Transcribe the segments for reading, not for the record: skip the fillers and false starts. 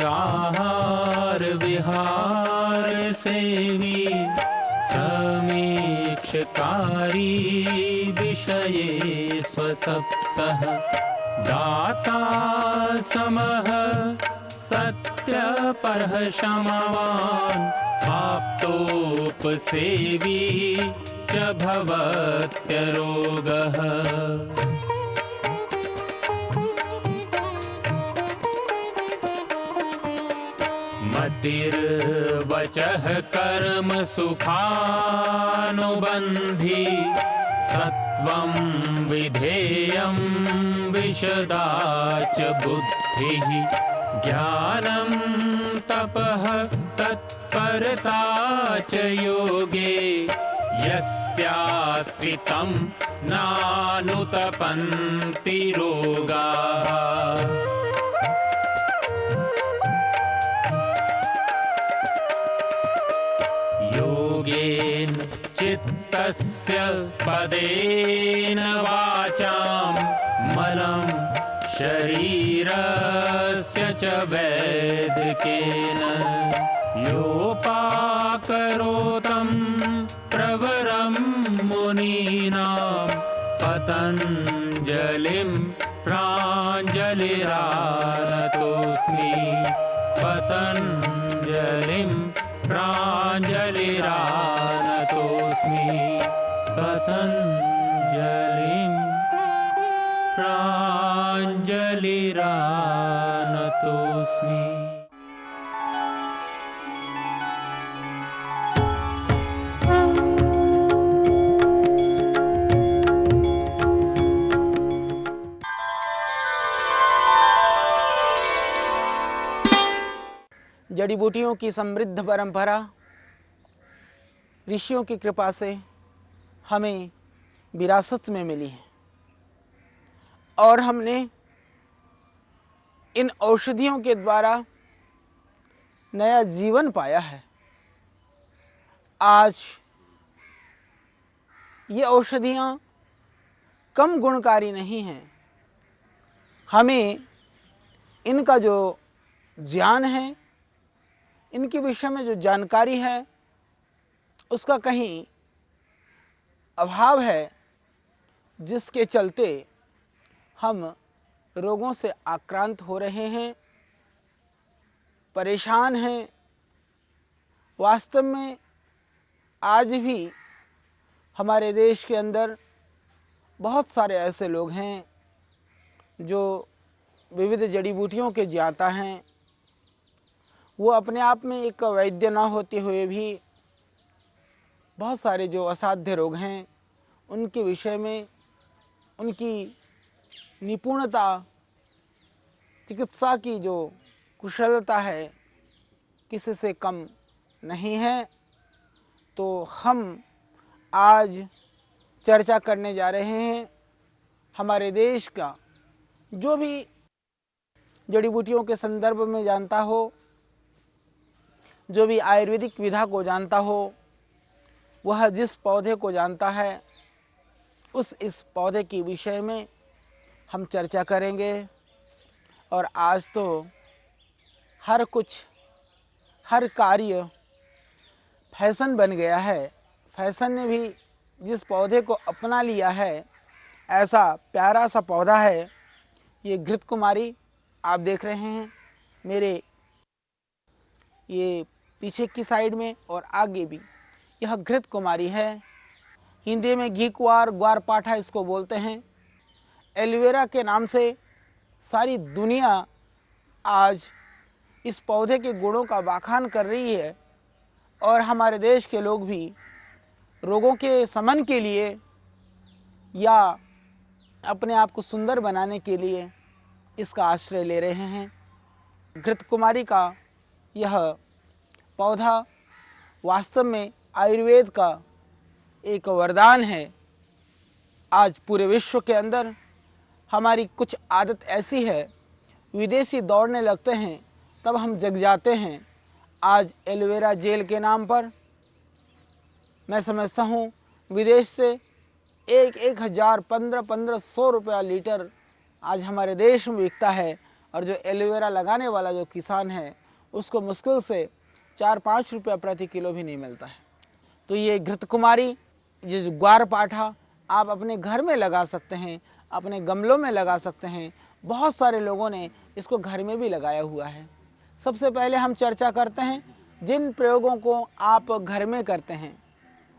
आहार विहार सेवी समीक्षकारी विषये स्वसप्तः दाता समः सत्यपरः क्षमावान् आप्तोपसेवी च भवत्यरोगः। मतिर्वचः कर्म सुखानुबन्धी सत्वं विधेयं विशदा च बुद्धिः ज्ञानं तपः तत्परता च योगे यस्यास्ति तं नानुतपन्ति रोगाः। योगेन चित्तस्य पदेन वाचां मलं शरीरस्य च वैदिकेन योपाकरोतं प्रवरं मुनीनां पतञ्जलिं प्राञ्जलिरानतोऽस्मि पतञ्जलिं प्राञ्जलिरानतोऽस्मि पतञ्जलिं प्राञ्जलिरानतोऽस्मि। जड़ी बूटियों की समृद्ध परंपरा ऋषियों की कृपा से हमें विरासत में मिली है और हमने इन औषधियों के द्वारा नया जीवन पाया है। आज ये औषधियाँ कम गुणकारी नहीं हैं। हमें इनका जो ज्ञान है, इनके विषय में जो जानकारी है, उसका कहीं अभाव है, जिसके चलते हम रोगों से आक्रांत हो रहे हैं, परेशान हैं। वास्तव में आज भी हमारे देश के अंदर बहुत सारे ऐसे लोग हैं जो विविध जड़ी बूटियों के ज्ञाता हैं। वो अपने आप में एक वैद्य ना होते हुए भी बहुत सारे जो असाध्य रोग हैं उनके विषय में उनकी निपुणता, चिकित्सा की जो कुशलता है, किसी से कम नहीं है। तो हम आज चर्चा करने जा रहे हैं हमारे देश का जो भी जड़ी बूटियों के संदर्भ में जानता हो, जो भी आयुर्वेदिक विधा को जानता हो, वह जिस पौधे को जानता है इस पौधे के विषय में हम चर्चा करेंगे। और आज तो हर हर कार्य फैशन बन गया है। फैशन ने भी जिस पौधे को अपना लिया है, ऐसा प्यारा सा पौधा है ये घृत कुमारी। आप देख रहे हैं मेरे ये पीछे की साइड में और आगे भी, यह घृत कुमारी है। हिंदी में घी कुआर, ग्वार पाठा इसको बोलते हैं। एलोवेरा के नाम से सारी दुनिया आज इस पौधे के गुणों का बखान कर रही है और हमारे देश के लोग भी रोगों के शमन के लिए या अपने आप को सुंदर बनाने के लिए इसका आश्रय ले रहे हैं। घृत कुमारी का यह पौधा वास्तव में आयुर्वेद का एक वरदान है। आज पूरे विश्व के अंदर हमारी कुछ आदत ऐसी है, विदेशी दौड़ने लगते हैं तब हम जग जाते हैं। आज एलोवेरा जेल के नाम पर मैं समझता हूँ विदेश से 1,000, 1500 रुपया लीटर आज हमारे देश में बिकता है और जो एलोवेरा लगाने वाला जो किसान है उसको मुश्किल से 4-5 रुपया प्रति किलो भी नहीं मिलता है। तो ये घृत कुमारी, ये जो ग्वारपाठा आप अपने घर में लगा सकते हैं, अपने गमलों में लगा सकते हैं। बहुत सारे लोगों ने इसको घर में भी लगाया हुआ है। सबसे पहले हम चर्चा करते हैं जिन प्रयोगों को आप घर में करते हैं।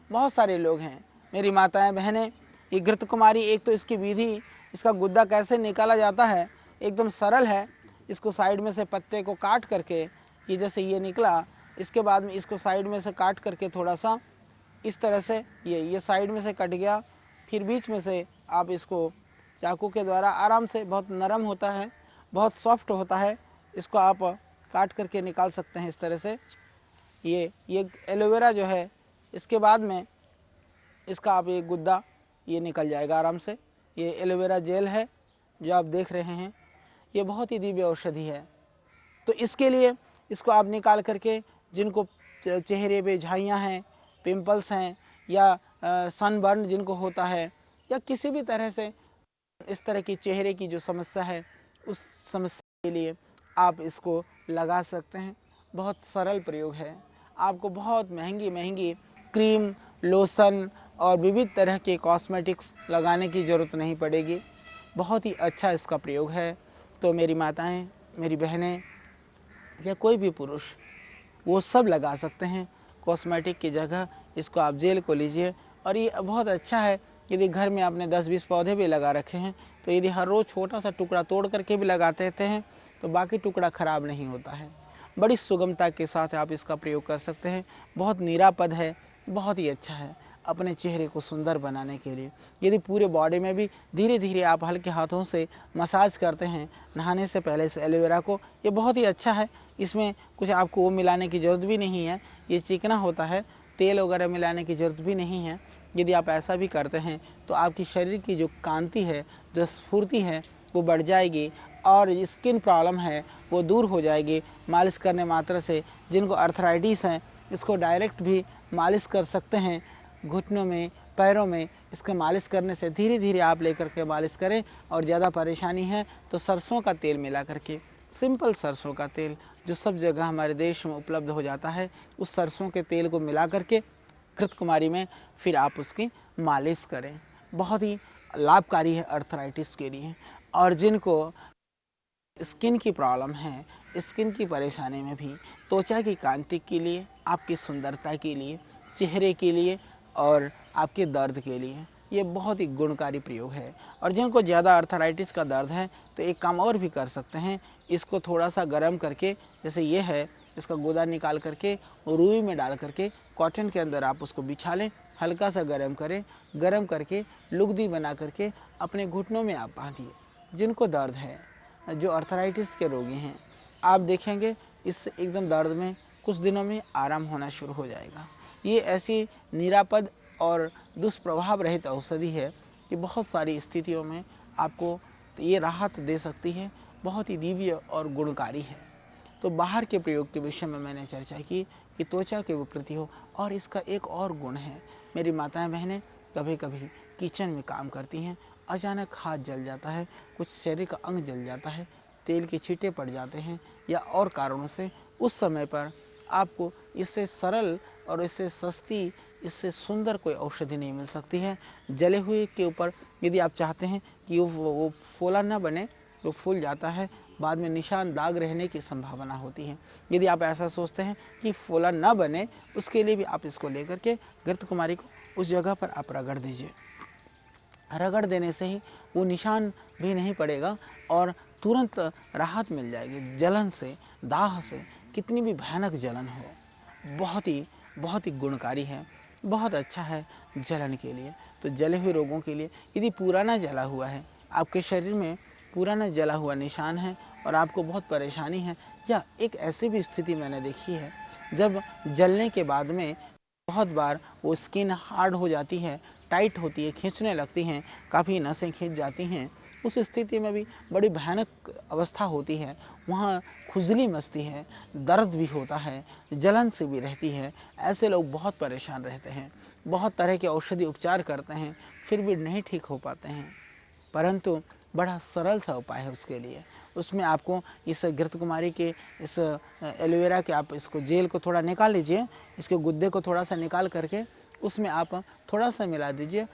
बहुत सारे लोग हैं, मेरी माताएं बहनें, ये घृत कुमारी, एक तो इसकी विधि, इसका गुद्दा कैसे निकाला जाता है एकदम सरल है। इसको साइड में से पत्ते को काट करके, ये जैसे ये निकला, इसके बाद में इसको साइड में से काट करके थोड़ा सा इस तरह से ये साइड में से कट गया, फिर बीच में से आप इसको चाकू के द्वारा आराम से, बहुत नरम होता है, बहुत सॉफ्ट होता है, इसको आप काट करके निकाल सकते हैं इस तरह से। ये एलोवेरा जो है, इसके बाद में इसका आप ये गुद्दा ये निकल जाएगा आराम से। ये एलोवेरा जेल है जो आप देख रहे हैं, ये बहुत ही दिव्य औषधि है। तो इसके लिए इसको आप निकाल करके, जिनको चेहरे पे झाइयाँ हैं, पिंपल्स हैं, या सनबर्न जिनको होता है, या किसी भी तरह से इस तरह की चेहरे की जो समस्या है, उस समस्या के लिए आप इसको लगा सकते हैं। बहुत सरल प्रयोग है। आपको बहुत महंगी महंगी क्रीम, लोशन और विविध तरह के कॉस्मेटिक्स लगाने की ज़रूरत नहीं पड़ेगी। बहुत ही अच्छा इसका प्रयोग है। तो मेरी माताएं, मेरी बहनें या कोई भी पुरुष, वो सब लगा सकते हैं कॉस्मेटिक की जगह। इसको आप जेल को लीजिए, और ये बहुत अच्छा है। यदि घर में आपने 10-20 पौधे भी लगा रखे हैं, तो यदि हर रोज़ छोटा सा टुकड़ा तोड़ करके भी लगाते रहते हैं, तो बाकी टुकड़ा ख़राब नहीं होता है। बड़ी सुगमता के साथ आप इसका प्रयोग कर सकते हैं। बहुत निरापद है, बहुत ही अच्छा है अपने चेहरे को सुंदर बनाने के लिए। यदि पूरे बॉडी में भी धीरे धीरे आप हल्के हाथों से मसाज करते हैं नहाने से पहले इस एलोवेरा को, ये बहुत ही अच्छा है। इसमें कुछ आपको वो मिलाने की ज़रूरत भी नहीं है, ये चिकना होता है, तेल वगैरह मिलाने की ज़रूरत भी नहीं है। यदि आप ऐसा भी करते हैं तो आपकी शरीर की जो कांति है, जो स्फूर्ति है, वो बढ़ जाएगी, और स्किन प्रॉब्लम है वो दूर हो जाएगी मालिश करने मात्र से। जिनको अर्थराइटिस है, इसको डायरेक्ट भी मालिश कर सकते हैं घुटनों में, पैरों में। इसके मालिश करने से धीरे धीरे आप लेकर के मालिश करें। और ज़्यादा परेशानी है तो सरसों का तेल मिला करके, सिंपल सरसों का तेल जो सब जगह हमारे देश में उपलब्ध हो जाता है, उस सरसों के तेल को मिला करके घृत कुमारी में फिर आप उसकी मालिश करें। बहुत ही लाभकारी है अर्थराइटिस के लिए। और जिनको स्किन की प्रॉब्लम है, स्किन की परेशानी में भी, त्वचा की कांति के लिए, आपकी सुंदरता के लिए, चेहरे के लिए और आपके दर्द के लिए, ये बहुत ही गुणकारी प्रयोग है। और जिनको ज़्यादा अर्थराइटिस का दर्द है, तो एक काम और भी कर सकते हैं। इसको थोड़ा सा गर्म करके, जैसे ये है, इसका गुदा निकाल करके रुई में डाल करके कॉटन के अंदर आप उसको बिछा लें, हल्का सा गर्म करें, गर्म करके लुगदी बना करके अपने घुटनों में आप बांधिए। जिनको दर्द है, जो अर्थराइटिस के रोगी हैं, आप देखेंगे इससे एकदम दर्द में कुछ दिनों में आराम होना शुरू हो जाएगा। ये ऐसी निरापद और दुष्प्रभाव रहित औषधि है कि बहुत सारी स्थितियों में आपको ये राहत दे सकती है। बहुत ही दिव्य और गुणकारी है। तो बाहर के प्रयोग के विषय में मैंने चर्चा की कि त्वचा की विकृति हो। और इसका एक और गुण है, मेरी माताएं बहनें कभी कभी किचन में काम करती हैं, अचानक हाथ जल जाता है, कुछ शरीर का अंग जल जाता है, तेल के छींटे पड़ जाते हैं या और कारणों से, उस समय पर आपको इससे सरल और इससे सस्ती, इससे सुंदर कोई औषधि नहीं मिल सकती है। जले हुए के ऊपर यदि आप चाहते हैं कि वो फोला न बने, वो फूल जाता है, बाद में निशान दाग रहने की संभावना होती है। यदि आप ऐसा सोचते हैं कि फोला न बने, उसके लिए भी आप इसको लेकर के घृत कुमारी को उस जगह पर आप रगड़ दीजिए। रगड़ देने से ही वो निशान भी नहीं पड़ेगा और तुरंत राहत मिल जाएगी जलन से, दाह से। कितनी भी भयानक जलन हो, बहुत ही गुणकारी है, बहुत अच्छा है जलन के लिए। तो जले हुए रोगों के लिए, यदि पुराना जला हुआ है, आपके शरीर में पुराना जला हुआ निशान है और आपको बहुत परेशानी है, या एक ऐसी भी स्थिति मैंने देखी है जब जलने के बाद में बहुत बार वो स्किन हार्ड हो जाती है, टाइट होती है, खींचने लगती हैं, काफ़ी नसें खींच जाती हैं। उस स्थिति में भी बड़ी भयानक अवस्था होती है, वहाँ खुजली मचती है, दर्द भी होता है, जलन से भी रहती है। ऐसे लोग बहुत परेशान रहते हैं, बहुत तरह के औषधि उपचार करते हैं, फिर भी नहीं ठीक हो पाते हैं। परंतु बड़ा सरल सा उपाय है उसके लिए, उसमें आपको इस घृत कुमारी के इस एलोवेरा के आप इसको जेल को थोड़ा निकाल लीजिए, इसके गुद्दे को थोड़ा सा निकाल करके उसमें आप थोड़ा सा मिला दीजिए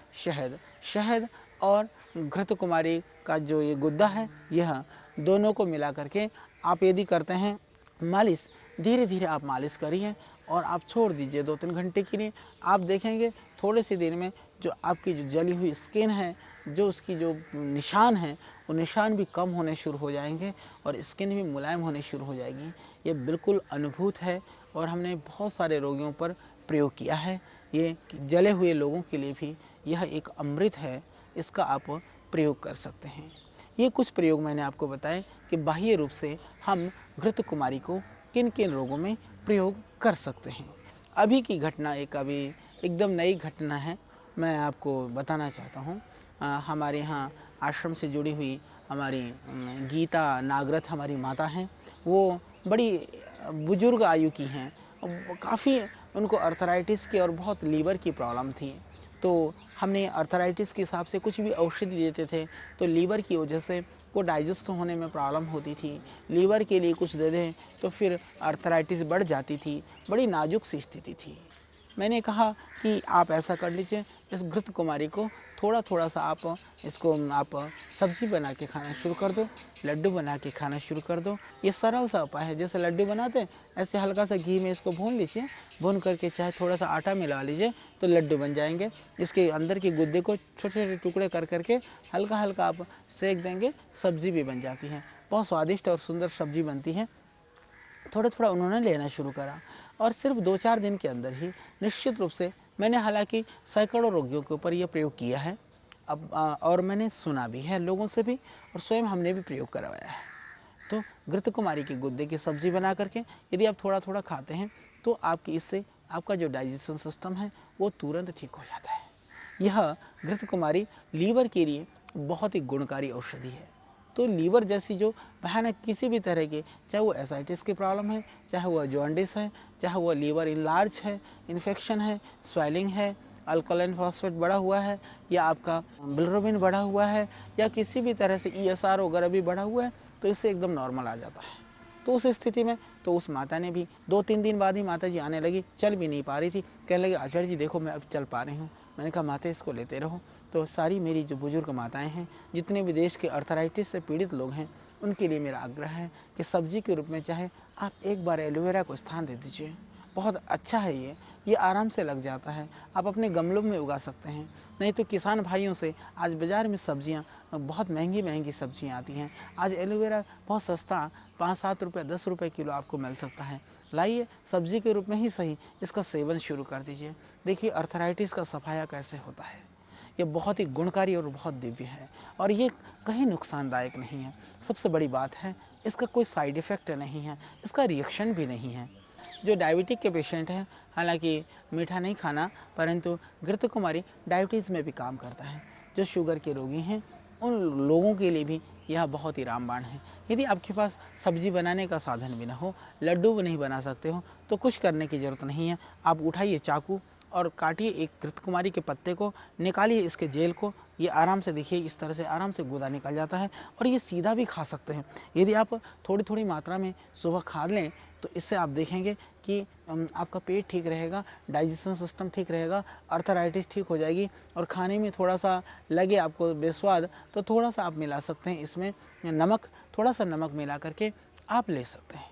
शहद और घृत कुमारी का जो ये गुद्दा है, यह दोनों को मिला करके आप यदि करते हैं मालिश, धीरे धीरे आप मालिश करिए और आप छोड़ दीजिए 2-3 घंटे के लिए। आप देखेंगे थोड़े से दिन में जो आपकी जो जली हुई स्किन है, जो उसकी जो निशान है, वो निशान भी कम होने शुरू हो जाएंगे और स्किन भी मुलायम होने शुरू हो जाएगी। ये बिल्कुल अनुभूत है और हमने बहुत सारे रोगियों पर प्रयोग किया है। ये जले हुए लोगों के लिए भी यह एक अमृत है, इसका आप प्रयोग कर सकते हैं। ये कुछ प्रयोग मैंने आपको बताए कि बाह्य रूप से हम घृत कुमारी को किन किन रोगों में प्रयोग कर सकते हैं। अभी की घटना अभी एकदम नई घटना है, मैं आपको बताना चाहता हूँ। हमारे यहाँ आश्रम से जुड़ी हुई हमारी गीता नागरथ हमारी माता हैं, वो बड़ी बुजुर्ग आयु की हैं, काफ़ी उनको अर्थराइटिस की और बहुत लीवर की प्रॉब्लम थी। तो हमने अर्थराइटिस के हिसाब से कुछ भी औषधि देते थे तो लीवर की वजह से वो डाइजेस्ट होने में प्रॉब्लम होती थी। लीवर के लिए कुछ दे दें तो फिर अर्थराइटिस बढ़ जाती थी, बड़ी नाजुक सी स्थिति थी। मैंने कहा कि आप ऐसा कर लीजिए, इस घृत कुमारी को थोड़ा थोड़ा सा आप इसको आप सब्जी बना के खाना शुरू कर दो, लड्डू बना के खाना शुरू कर दो। ये सरल सा उपाय है, जैसे लड्डू बनाते हैं ऐसे हल्का सा घी में इसको भून लीजिए, भून करके चाहे थोड़ा सा आटा मिला लीजिए तो लड्डू बन जाएंगे। इसके अंदर के गुद्दे को छोटे छोटे टुकड़े कर करके हल्का हल्का आप सेक देंगे, सब्जी भी बन जाती है, बहुत स्वादिष्ट और सुंदर सब्जी बनती है। थोड़ा थोड़ा उन्होंने लेना शुरू करा और सिर्फ 2-4 दिन के अंदर ही निश्चित रूप से मैंने हालांकि सैकड़ों रोगियों के ऊपर यह प्रयोग किया है और मैंने सुना भी है लोगों से भी और स्वयं हमने भी प्रयोग करवाया है। तो घृत कुमारी के गुद्दे की सब्जी बना करके यदि आप थोड़ा थोड़ा खाते हैं तो आपकी इससे आपका जो डाइजेशन सिस्टम है वो तुरंत ठीक हो जाता है। यह घृत कुमारी लीवर के लिए बहुत ही गुणकारी औषधि है। तो लीवर जैसी जो भयानक किसी भी तरह के, चाहे वो एसाइटिस की प्रॉब्लम है, चाहे वह जॉन्डिस है, चाहे वह लीवर इनलार्ज है, इन्फेक्शन है, स्वेलिंग है, अल्कलाइन फॉस्फेट बढ़ा हुआ है, या आपका बिलिरुबिन बढ़ा हुआ है, या किसी भी तरह से ESR वगैरह भी बढ़ा हुआ है, तो इससे एकदम नॉर्मल आ जाता है। तो उस स्थिति में तो उस माता ने भी 2-3 दिन बाद ही माता जी आने लगी, चल भी नहीं पा रही थी, कहने लगी आचार्य जी देखो मैं अब चल पा रही हूँ। मैंने कहा माता इसको लेते रहो। तो सारी मेरी जो बुजुर्ग माताएं हैं, जितने भी देश के अर्थराइटिस से पीड़ित लोग हैं, उनके लिए मेरा आग्रह है कि सब्जी के रूप में चाहे आप एक बार एलोवेरा को स्थान दे दीजिए, बहुत अच्छा है ये आराम से लग जाता है, आप अपने गमलों में उगा सकते हैं। नहीं तो किसान भाइयों से आज बाज़ार में सब्जियां बहुत महंगी सब्जियां आती हैं, आज एलोवेरा बहुत सस्ता 5-7 रुपये 10 रुपये किलो आपको मिल सकता है। लाइए सब्जी के रूप में ही सही इसका सेवन शुरू कर दीजिए, देखिए अर्थराइटिस का सफाया कैसे होता है। ये बहुत ही गुणकारी और बहुत दिव्य है और ये कहीं नुकसानदायक नहीं है। सबसे बड़ी बात है इसका कोई साइड इफ़ेक्ट नहीं है, इसका रिएक्शन भी नहीं है। जो डायबिटिक के पेशेंट हैं, हालांकि मीठा नहीं खाना, परंतु घृत कुमारी डायबिटीज़ में भी काम करता है। जो शुगर के रोगी हैं उन लोगों के लिए भी यह बहुत ही रामबाण है। यदि आपके पास सब्जी बनाने का साधन भी ना हो, लड्डू भी नहीं बना सकते हो, तो कुछ करने की ज़रूरत नहीं है। आप उठाइए चाकू और काटिए एक घृत कुमारी के पत्ते को, निकालिए इसके जेल को, ये आराम से देखिए इस तरह से आराम से गुदा निकल जाता है और ये सीधा भी खा सकते हैं। यदि आप थोड़ी थोड़ी मात्रा में सुबह खा लें तो इससे आप देखेंगे कि आपका पेट ठीक रहेगा, डाइजेशन सिस्टम ठीक रहेगा, अर्थराइटिस ठीक हो जाएगी और खाने में थोड़ा सा लगे आपको बेस्वाद तो थोड़ा सा आप मिला सकते हैं इसमें नमक, थोड़ा सा नमक मिला करके आप ले सकते हैं।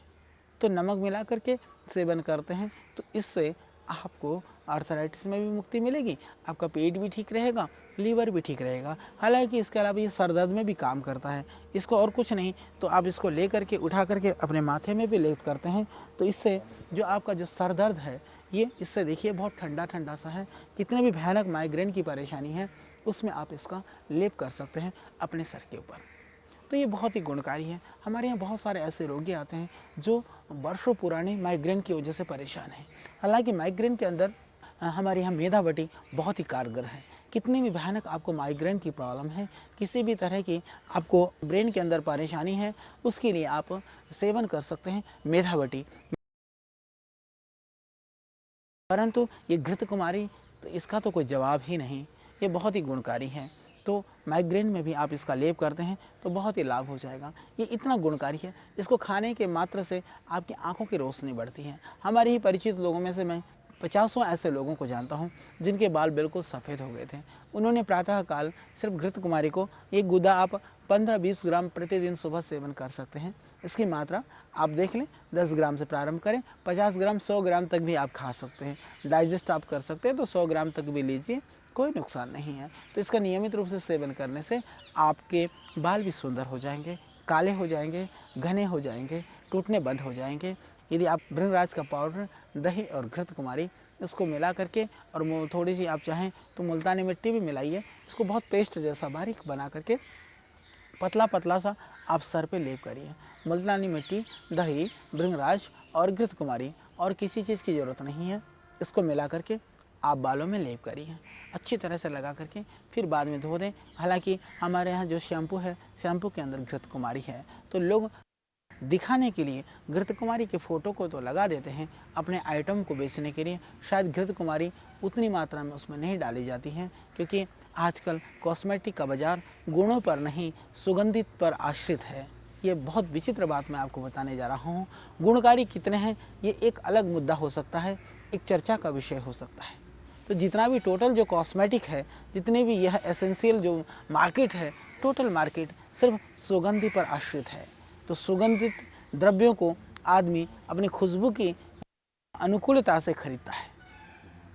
तो नमक मिला करके सेवन करते हैं तो इससे आपको आर्थराइटिस में भी मुक्ति मिलेगी, आपका पेट भी ठीक रहेगा, लीवर भी ठीक रहेगा। हालांकि इसके अलावा ये सर दर्द में भी काम करता है। इसको और कुछ नहीं तो आप इसको ले करके उठा करके अपने माथे में भी लेप करते हैं तो इससे जो आपका जो सर दर्द है ये इससे देखिए बहुत ठंडा ठंडा सा है। कितने भी भयानक माइग्रेन की परेशानी है उसमें आप इसका लेप कर सकते हैं अपने सर के ऊपर। तो ये बहुत ही गुणकारी है। हमारे यहाँ बहुत सारे ऐसे रोगी आते हैं जो वर्षों पुराने माइग्रेन की वजह से परेशान हैं। हालांकि माइग्रेन के अंदर हमारे यहाँ मेधावटी बहुत ही कारगर है। कितनी भी भयानक आपको माइग्रेन की प्रॉब्लम है, किसी भी तरह की आपको ब्रेन के अंदर परेशानी है, उसके लिए आप सेवन कर सकते हैं मेधावटी। परंतु ये घृत कुमारी तो इसका तो कोई जवाब ही नहीं, ये बहुत ही गुणकारी है। तो माइग्रेन में भी आप इसका लेप करते हैं तो बहुत ही लाभ हो जाएगा। ये इतना गुणकारी है, इसको खाने के मात्र से आपकी आंखों की रोशनी बढ़ती है। हमारे ही परिचित लोगों में से मैं 50 ऐसे लोगों को जानता हूँ जिनके बाल बिल्कुल सफ़ेद हो गए थे। उन्होंने प्रातःकाल सिर्फ घृत कुमारी को एक गुदा आप 15-20 ग्राम प्रतिदिन सुबह सेवन कर सकते हैं। इसकी मात्रा आप देख लें, 10 ग्राम से प्रारंभ करें, 50 ग्राम 100 ग्राम तक भी आप खा सकते हैं। डाइजेस्ट आप कर सकते हैं तो 100 ग्राम तक भी लीजिए, कोई नुकसान नहीं है। तो इसका नियमित रूप से सेवन करने से आपके बाल भी सुंदर हो जाएंगे, काले हो जाएंगे, घने हो जाएंगे, टूटने बंद हो जाएंगे। यदि आप भृंगराज का पाउडर, दही और घृत कुमारी इसको मिला करके और थोड़ी सी आप चाहें तो मुल्तानी मिट्टी भी मिलाइए, इसको बहुत पेस्ट जैसा बारीक बना करके पतला पतला सा आप सर पे लेप करिए। मुल्तानी मिट्टी, दही, भृंगराज और घृत कुमारी और किसी चीज़ की ज़रूरत नहीं है, इसको मिला करके आप बालों में लेप करिए, अच्छी तरह से लगा करके फिर बाद में धो दें। हालांकि हमारे यहाँ जो शैम्पू है, शैम्पू के अंदर घृत कुमारी है, तो लोग दिखाने के लिए घृत कुमारी के फ़ोटो को तो लगा देते हैं अपने आइटम को बेचने के लिए। शायद घृत कुमारी उतनी मात्रा में उसमें नहीं डाली जाती है, क्योंकि आजकल कॉस्मेटिक का बाज़ार गुणों पर नहीं सुगंधित पर आश्रित है। ये बहुत विचित्र बात मैं आपको बताने जा रहा हूँ। गुणकारी कितने हैं ये एक अलग मुद्दा हो सकता है, एक चर्चा का विषय हो सकता है। तो जितना भी टोटल जो कॉस्मेटिक है, जितने भी यह एसेंशियल जो मार्केट है, टोटल मार्केट सिर्फ सुगंधि पर आश्रित है। तो सुगंधित द्रव्यों को आदमी अपनी खुशबू की अनुकूलता से खरीदता है।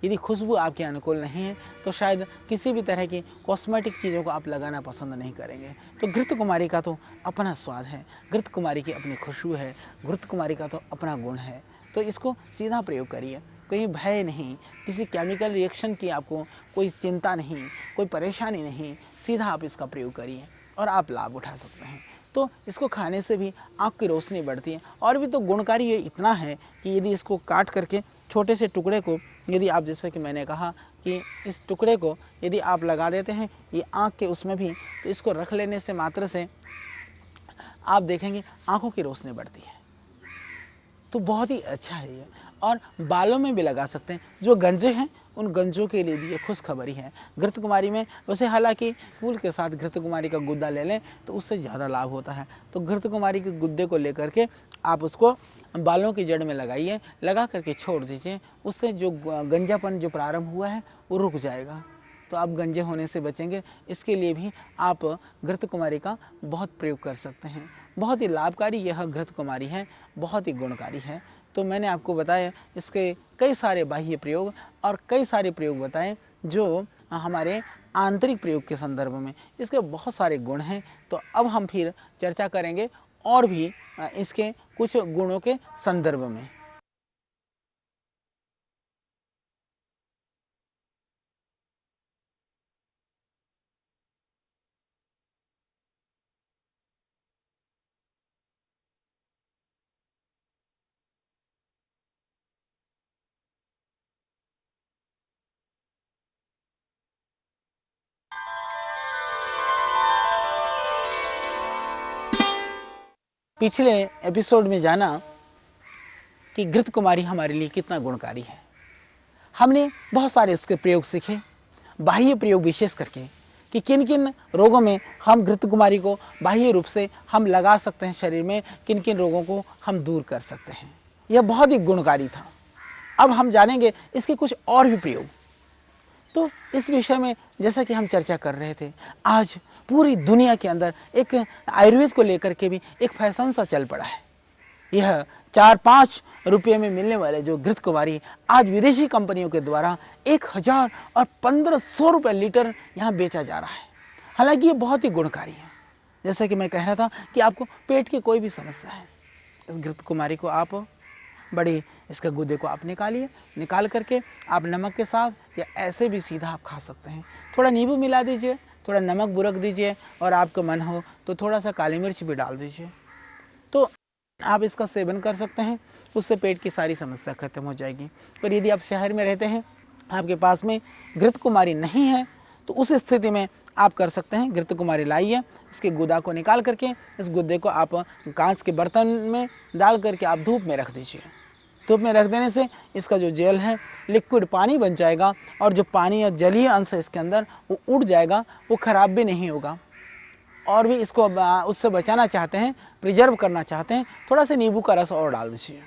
यदि खुशबू आपके अनुकूल नहीं है तो शायद किसी भी तरह की कॉस्मेटिक चीज़ों को आप लगाना पसंद नहीं करेंगे। तो घृत कुमारी का तो अपना स्वाद है, घृत कुमारी की अपनी खुशबू है, घृत कुमारी का तो अपना गुण है। तो इसको सीधा प्रयोग करिए, कोई भय नहीं, किसी केमिकल रिएक्शन की आपको कोई चिंता नहीं, कोई परेशानी नहीं, सीधा आप इसका प्रयोग करिए और आप लाभ उठा सकते हैं। तो इसको खाने से भी आँख की रोशनी बढ़ती है। और भी तो गुणकारी ये इतना है कि यदि इसको काट करके छोटे से टुकड़े को, यदि आप जैसे कि मैंने कहा कि इस टुकड़े को यदि आप लगा देते हैं ये आँख के उसमें भी, तो इसको रख लेने से मात्र से आप देखेंगे आँखों की रोशनी बढ़ती है। तो बहुत ही अच्छा है ये। और बालों में भी लगा सकते हैं। जो गंजे हैं उन गंजों के लिए भी ये खुशखबरी है। घृत कुमारी में वैसे हालांकि फूल के साथ घृत कुमारी का गुद्दा ले लें तो उससे ज़्यादा लाभ होता है। तो घृत कुमारी के गुद्दे को लेकर के आप उसको बालों की जड़ में लगाइए, लगा करके छोड़ दीजिए, उससे जो गंजापन जो प्रारंभ हुआ है वो रुक जाएगा, तो आप गंजे होने से बचेंगे। इसके लिए भी आप घृत कुमारी का बहुत प्रयोग कर सकते हैं। बहुत ही लाभकारी यह घृत कुमारी है, बहुत ही गुणकारी है। तो मैंने आपको बताया इसके कई सारे बाह्य प्रयोग और कई सारे प्रयोग बताएं जो हमारे आंतरिक प्रयोग के संदर्भ में, इसके बहुत सारे गुण हैं। तो अब हम फिर चर्चा करेंगे और भी इसके कुछ गुणों के संदर्भ में। पिछले एपिसोड में जाना कि घृत कुमारी हमारे लिए कितना गुणकारी है। हमने बहुत सारे उसके प्रयोग सीखे, बाह्य प्रयोग विशेष करके कि किन किन रोगों में हम घृत कुमारी को बाह्य रूप से हम लगा सकते हैं, शरीर में किन किन रोगों को हम दूर कर सकते हैं। यह बहुत ही गुणकारी था। अब हम जानेंगे इसके कुछ और भी प्रयोग। तो इस विषय में जैसा कि हम चर्चा कर रहे थे, आज पूरी दुनिया के अंदर एक आयुर्वेद को लेकर के भी एक फैशन सा चल पड़ा है। यह 4-5 रुपये में मिलने वाले जो घृत कुमारी आज विदेशी कंपनियों के द्वारा 1000 और 1500 रुपये लीटर यहाँ बेचा जा रहा है। हालांकि ये बहुत ही गुणकारी है। जैसे कि मैं कह रहा था कि आपको पेट की कोई भी समस्या है, इस घृत कुमारी को आप बड़ी इसके गुदे को आप निकालिए, निकाल करके आप नमक के साथ या ऐसे भी सीधा आप खा सकते हैं। थोड़ा नींबू मिला दीजिए, थोड़ा नमक बुरक दीजिए और आपका मन हो तो थोड़ा सा काली मिर्च भी डाल दीजिए, तो आप इसका सेवन कर सकते हैं। उससे पेट की सारी समस्या खत्म हो जाएगी। पर यदि आप शहर में रहते हैं, आपके पास में घृत कुमारी नहीं है, तो उस स्थिति में आप कर सकते हैं, घृत कुमारी लाइए, इसके गुदा को निकाल करके इस गुद्दे को आप कांच के बर्तन में डाल करके आप धूप में रख दीजिए। धूप में रख देने से इसका जो जेल है लिक्विड पानी बन जाएगा और जो पानी या जलीय अंश है इसके अंदर वो उड़ जाएगा, वो खराब भी नहीं होगा। और भी इसको उससे बचाना चाहते हैं, प्रिजर्व करना चाहते हैं, थोड़ा सा नींबू का रस और डाल दीजिए।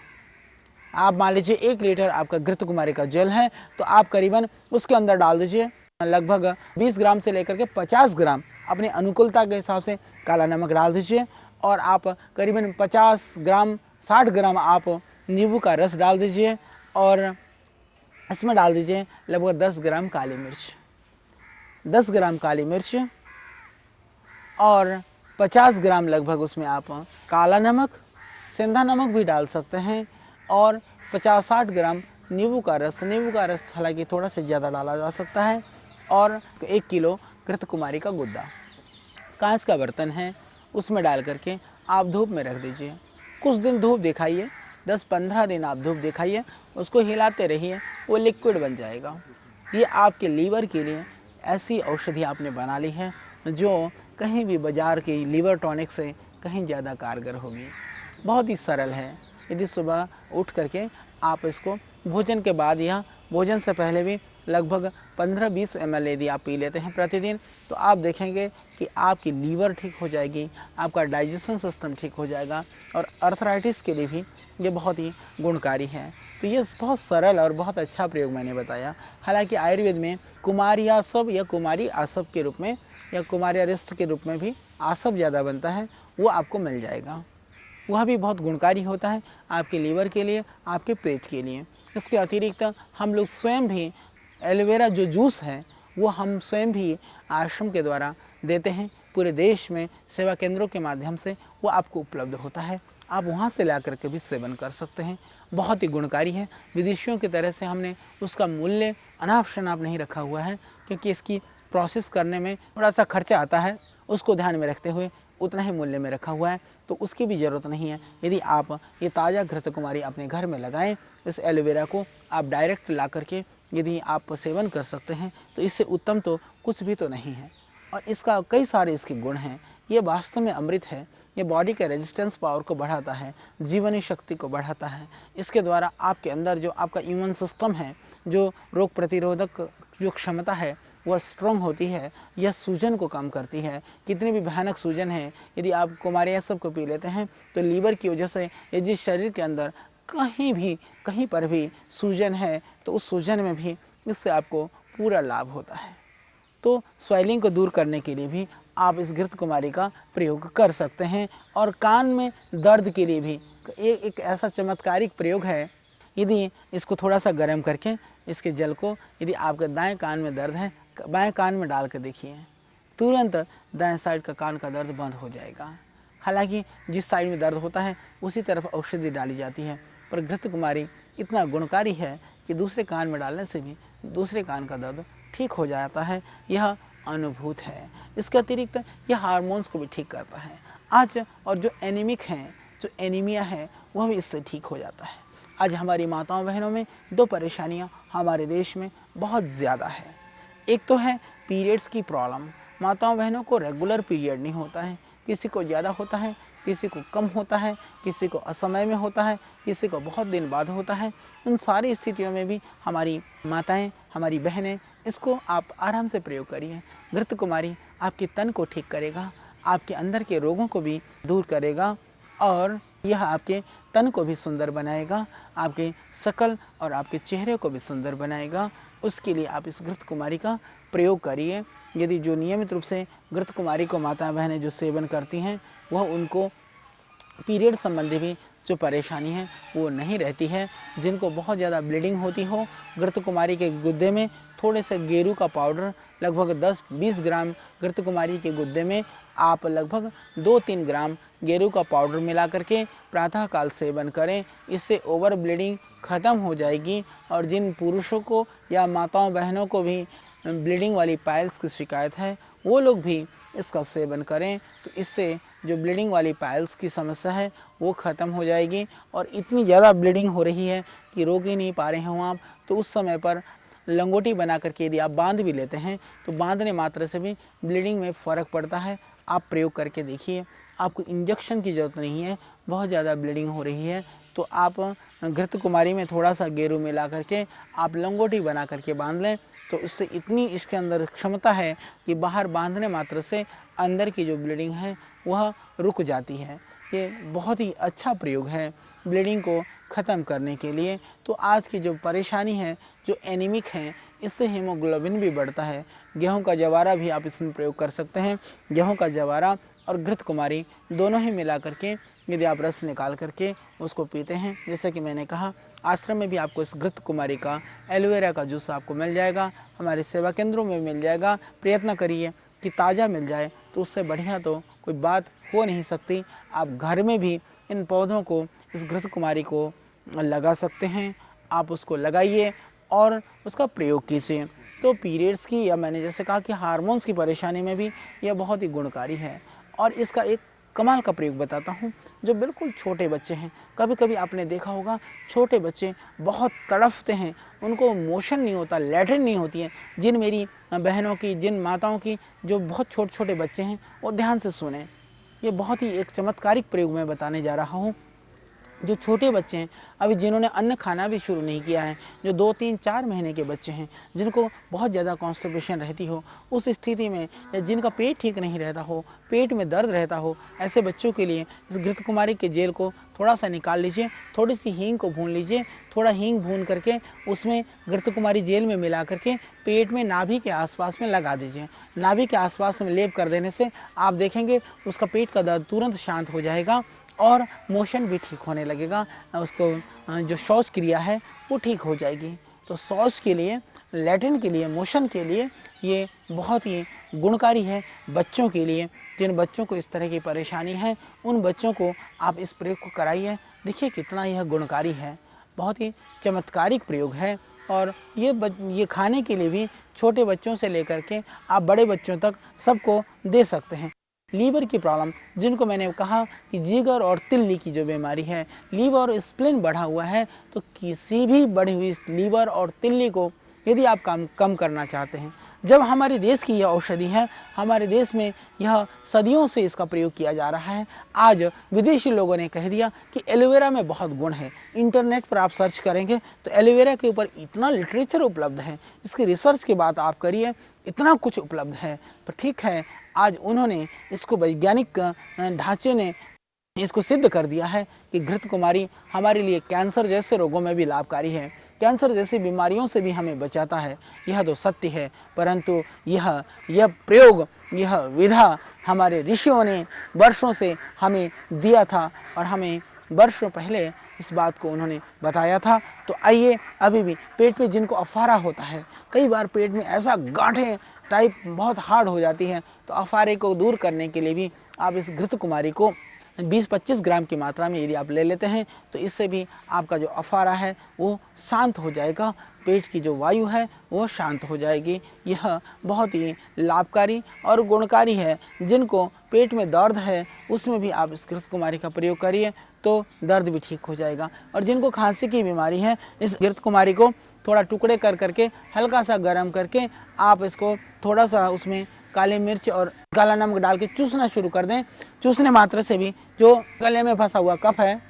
आप मान लीजिए 1 लीटर आपका घृत कुमारी का जेल है तो आप करीबन उसके अंदर डाल दीजिए लगभग 20 ग्राम से लेकर के 50 ग्राम अपनी अनुकूलता के हिसाब से काला नमक डाल दीजिए और आप करीबन 50 ग्राम 60 ग्राम आप नींबू का रस डाल दीजिए और इसमें डाल दीजिए लगभग 10 ग्राम काली मिर्च, 10 ग्राम काली मिर्च और 50 ग्राम लगभग उसमें आप काला नमक, सेंधा नमक भी डाल सकते हैं और 50-60 ग्राम नींबू का रस हालांकि थोड़ा सा ज़्यादा डाला जा सकता है और 1 किलो घृत कुमारी का गुद्दा कांच का बर्तन है उसमें डाल करके आप धूप में रख दीजिए। कुछ दिन धूप दिखाइए, 10-15 दिन आप धूप दिखाइए, उसको हिलाते रहिए, वो लिक्विड बन जाएगा। ये आपके लीवर के लिए ऐसी औषधि आपने बना ली है जो कहीं भी बाज़ार के लीवर टॉनिक से कहीं ज़्यादा कारगर होगी। बहुत ही सरल है। यदि सुबह उठ करके आप इसको भोजन के बाद या भोजन से पहले भी लगभग 15-20 ml यदि आप पी लेते हैं प्रतिदिन तो आप देखेंगे कि आपकी लीवर ठीक हो जाएगी, आपका डाइजेशन सिस्टम ठीक हो जाएगा और अर्थराइटिस के लिए भी ये बहुत ही गुणकारी है। तो ये बहुत सरल और बहुत अच्छा प्रयोग मैंने बताया। हालांकि आयुर्वेद में कुमारी आसव या कुमारी आसव के रूप में या कुमारी अरिष्ट के रूप में भी आसव ज़्यादा बनता है, वो आपको मिल जाएगा। वह भी बहुत गुणकारी होता है आपके लीवर के लिए, आपके पेट के लिए। इसके अतिरिक्त हम लोग स्वयं भी एलोवेरा जो जूस है वो हम स्वयं भी आश्रम के द्वारा देते हैं। पूरे देश में सेवा केंद्रों के माध्यम से वो आपको उपलब्ध होता है, आप वहाँ से ला करके भी सेवन कर सकते हैं। बहुत ही गुणकारी है। विदेशियों की तरह से हमने उसका मूल्य अनाप शनाप नहीं रखा हुआ है क्योंकि इसकी प्रोसेस करने में थोड़ा सा खर्चा आता है, उसको ध्यान में रखते हुए उतना ही मूल्य में रखा हुआ है, तो उसकी भी ज़रूरत नहीं है। यदि आप ये ताज़ा घृत कुमारी अपने घर में लगाएं, इस एलोवेरा को आप डायरेक्ट ला करके यदि आप सेवन कर सकते हैं तो इससे उत्तम तो कुछ भी तो नहीं है। और इसका कई सारे इसके गुण हैं। ये वास्तव में अमृत है। ये बॉडी के रेजिस्टेंस पावर को बढ़ाता है, जीवनी शक्ति को बढ़ाता है। इसके द्वारा आपके अंदर जो आपका इम्यून सिस्टम है, जो रोग प्रतिरोधक जो क्षमता है वह स्ट्रॉन्ग होती है। यह सूजन को कम करती है। कितनी भी भयानक सूजन है, यदि आप कुमारी सब को पी लेते हैं तो लीवर की वजह से यदि शरीर के अंदर कहीं पर भी सूजन है तो उस सूजन में भी इससे आपको पूरा लाभ होता है। तो स्वेलिंग को दूर करने के लिए भी आप इस घृत कुमारी का प्रयोग कर सकते हैं। और कान में दर्द के लिए भी एक ऐसा चमत्कारिक प्रयोग है। यदि इसको थोड़ा सा गर्म करके इसके जल को यदि आपके दाएं कान में दर्द है, बाएं कान में डाल कर देखिए, तुरंत दाएं साइड का कान का दर्द बंद हो जाएगा। हालांकि जिस साइड में दर्द होता है उसी तरफ औषधि डाली जाती है, पर घृत कुमारी इतना गुणकारी है कि दूसरे कान में डालने से भी दूसरे कान का दर्द ठीक हो जाता है। यह अनुभूत है। इसके अतिरिक्त यह हार्मोन्स को भी ठीक करता है। आज और जो एनीमिक हैं, जो एनीमिया है, वह भी इससे ठीक हो जाता है। आज हमारी माताओं बहनों में 2 परेशानियां हमारे देश में बहुत ज़्यादा है। एक तो है पीरियड्स की प्रॉब्लम। माताओं बहनों को रेगुलर पीरियड नहीं होता है, किसी को ज़्यादा होता है, किसी को कम होता है, किसी को असमय में होता है, किसी को बहुत दिन बाद होता है। उन सारी स्थितियों में भी हमारी माताएं, हमारी बहनें, इसको आप आराम से प्रयोग करिए। घृत कुमारी आपके तन को ठीक करेगा, आपके अंदर के रोगों को भी दूर करेगा और यह आपके तन को भी सुंदर बनाएगा, आपके शकल और आपके चेहरे को भी सुंदर बनाएगा। उसके लिए आप इस घृत कुमारी का प्रयोग करिए। यदि जो नियमित रूप से घृत कुमारी को माता बहनें जो सेवन करती हैं, वह उनको पीरियड संबंधी भी जो परेशानी है वो नहीं रहती है। जिनको बहुत ज़्यादा ब्लीडिंग होती हो, घृत कुमारी के गुद्दे में थोड़े से गेरू का पाउडर लगभग 10-20 ग्राम घृत कुमारी के गुद्दे में आप लगभग 2-3 ग्राम गेरू का पाउडर मिला करके प्रातःकाल सेवन करें। इससे ओवर ब्लीडिंग ख़त्म हो जाएगी। और जिन पुरुषों को या माताओं बहनों को भी ब्लीडिंग वाली पाइल्स की शिकायत है, वो लोग भी इसका सेवन करें तो इससे जो ब्लीडिंग वाली पाइल्स की समस्या है वो ख़त्म हो जाएगी। और इतनी ज़्यादा ब्लीडिंग हो रही है कि रोक ही नहीं पा रहे हों आप, तो उस समय पर लंगोटी बना करके यदि आप बांध भी लेते हैं तो बांधने मात्र से भी ब्लीडिंग में फ़र्क पड़ता है। आप प्रयोग करके देखिए, आपको इंजेक्शन की ज़रूरत नहीं है, बहुत ज़्यादा ब्लीडिंग हो रही है तो आप घृत कुमारी में थोड़ा सा गेरू मिला करके आप लंगोटी बना करके बांध लें, तो इससे इतनी इसके अंदर क्षमता है कि बाहर बांधने मात्र से अंदर की जो ब्लीडिंग है वह रुक जाती है। ये बहुत ही अच्छा प्रयोग है ब्लीडिंग को ख़त्म करने के लिए। तो आज की जो परेशानी है, जो एनीमिक है, इससे हीमोग्लोबिन भी बढ़ता है। गेहूं का जवारा भी आप इसमें प्रयोग कर सकते हैं। गेहूं का जवारा और घृत कुमारी दोनों ही मिला करके यदि आप रस निकाल करके उसको पीते हैं, जैसे कि मैंने कहा आश्रम में भी आपको इस घृत कुमारी का, एलोवेरा का जूस आपको मिल जाएगा, हमारे सेवा केंद्रों में मिल जाएगा। प्रयत्न करिए कि ताज़ा मिल जाए, तो उससे बढ़िया तो कोई बात हो नहीं सकती। आप घर में भी इन पौधों को, इस घृत कुमारी को लगा सकते हैं। आप उसको लगाइए और उसका प्रयोग कीजिए। तो पीरियड्स की, या मैंने जैसे कहा कि हार्मोन्स की परेशानी में भी यह बहुत ही गुणकारी है। और इसका एक कमाल का प्रयोग बताता हूँ, जो बिल्कुल छोटे बच्चे हैं, कभी कभी आपने देखा होगा छोटे बच्चे बहुत तड़फते हैं, उनको मोशन नहीं होता, लैट्रिन नहीं होती है। जिन मेरी बहनों की, जिन माताओं की जो बहुत छोटे छोटे बच्चे हैं, वो ध्यान से सुने। ये बहुत ही एक चमत्कारिक प्रयोग मैं बताने जा रहा हूँ। जो छोटे बच्चे हैं, अभी जिन्होंने अन्न खाना भी शुरू नहीं किया है, जो 2, 3, 4 महीने के बच्चे हैं, जिनको बहुत ज़्यादा कॉन्स्टिपेशन रहती हो, उस स्थिति में, या जिनका पेट ठीक नहीं रहता हो, पेट में दर्द रहता हो, ऐसे बच्चों के लिए इस घृत कुमारी के जेल को थोड़ा सा निकाल लीजिए, थोड़ी सी हींग को भून लीजिए, थोड़ा हींग भून करके उसमें घृत कुमारी जेल में मिला करके पेट में, नाभि के आसपास में लगा दीजिए। नाभि के आसपास में लेप कर देने से आप देखेंगे उसका पेट का दर्द तुरंत शांत हो जाएगा और मोशन भी ठीक होने लगेगा। उसको जो शौच क्रिया है वो ठीक हो जाएगी। तो शौच के लिए, लैट्रिन के लिए, मोशन के लिए ये बहुत ही गुणकारी है। बच्चों के लिए, जिन बच्चों को इस तरह की परेशानी है, उन बच्चों को आप इस प्रयोग को कराइए। देखिए कितना यह गुणकारी है, बहुत ही चमत्कारिक प्रयोग है। और ये खाने के लिए भी छोटे बच्चों से लेकर के आप बड़े बच्चों तक सबको दे सकते हैं। लीवर की प्रॉब्लम, जिनको मैंने कहा कि जिगर और तिल्ली की जो बीमारी है, लीवर और स्प्लीन बढ़ा हुआ है, तो किसी भी बढ़ी हुई लीवर और तिल्ली को यदि आप कम करना चाहते हैं, जब हमारे देश की यह औषधि है, हमारे देश में यह सदियों से इसका प्रयोग किया जा रहा है। आज विदेशी लोगों ने कह दिया कि एलोवेरा में बहुत गुण है। इंटरनेट पर आप सर्च करेंगे तो एलोवेरा के ऊपर इतना लिटरेचर उपलब्ध है, इसकी रिसर्च की बात आप करिए, इतना कुछ उपलब्ध है। पर ठीक है, आज उन्होंने इसको, वैज्ञानिक ढांचे ने इसको सिद्ध कर दिया है कि घृत कुमारी हमारे लिए कैंसर जैसे रोगों में भी लाभकारी है, कैंसर जैसी बीमारियों से भी हमें बचाता है। यह तो सत्य है, परंतु यह प्रयोग, यह विधा हमारे ऋषियों ने वर्षों से हमें दिया था और हमें वर्षों पहले इस बात को उन्होंने बताया था। तो आइए, अभी भी पेट में जिनको अफारा होता है, कई बार पेट में ऐसा गांठें टाइप बहुत हार्ड हो जाती है, तो अफारे को दूर करने के लिए भी आप इस घृत कुमारी को 20-25 ग्राम की मात्रा में यदि आप ले लेते हैं, तो इससे भी आपका जो अफारा है वो शांत हो जाएगा, पेट की जो वायु है वो शांत हो जाएगी। यह बहुत ही लाभकारी और गुणकारी है। जिनको पेट में दर्द है, उसमें भी आप इस घृत कुमारी का प्रयोग करिए तो दर्द भी ठीक हो जाएगा। और जिनको खांसी की बीमारी है, इस घृत कुमारी को थोड़ा टुकड़े कर करके हल्का सा गर्म करके आप इसको थोड़ा सा उसमें काली मिर्च और काला नमक डाल के चूसना शुरू कर दें। चूसने मात्र से भी जो गले में फंसा हुआ कफ है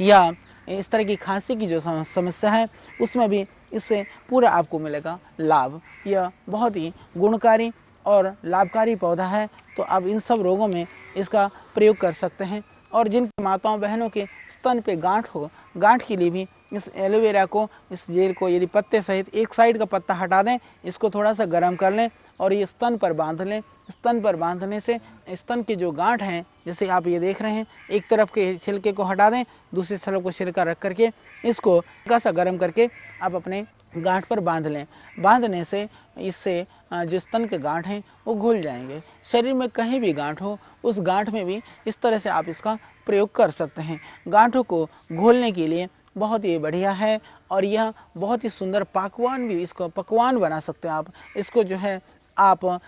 या इस तरह की खांसी की जो समस्या है, उसमें भी इससे पूरा आपको मिलेगा लाभ। यह बहुत ही गुणकारी और लाभकारी पौधा है, तो आप इन सब रोगों में इसका प्रयोग कर सकते हैं। और जिन माताओं बहनों के स्तन पे गांठ हो, गांठ के लिए भी इस एलोवेरा को, इस जेल को यदि पत्ते सहित एक साइड का पत्ता हटा दें, इसको थोड़ा सा गर्म कर लें और ये स्तन पर बांध लें। स्तन पर बांधने से स्तन के जो गांठ हैं, जैसे आप ये देख रहे हैं, एक तरफ के छिलके को हटा दें, दूसरी तरफ को छिलका रख करके इसको हल्का सा गर्म करके आप अपने गांठ पर बांध लें। बांधने से इससे जो स्तन के गांठ हैं वो घुल जाएंगे। शरीर में कहीं भी गांठ हो, उस गांठ में भी इस तरह से आप इसका प्रयोग कर सकते हैं। गांठों को घोलने के लिए बहुत ही बढ़िया है और यह बहुत ही सुंदर पकवान भी, इसको पकवान बना सकते हैं आप। इसको जो है आप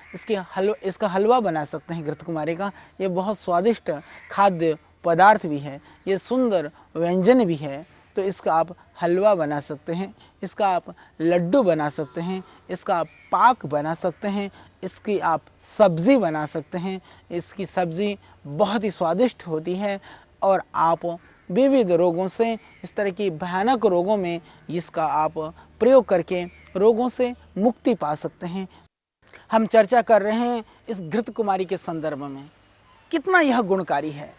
इसका हलवा बना सकते हैं घृत कुमारी का। ये बहुत स्वादिष्ट खाद्य पदार्थ भी है, ये सुंदर व्यंजन भी है। तो इसका आप हलवा बना सकते हैं, इसका आप लड्डू बना सकते हैं, इसका आप पाक बना सकते हैं, इसकी आप सब्ज़ी बना सकते हैं। इसकी सब्ज़ी बहुत ही स्वादिष्ट होती है और आप विविध रोगों से, इस तरह की भयानक रोगों में इसका आप प्रयोग करके रोगों से मुक्ति पा सकते हैं। हम चर्चा कर रहे हैं इस घृत कुमारी के संदर्भ में, कितना यह गुणकारी है।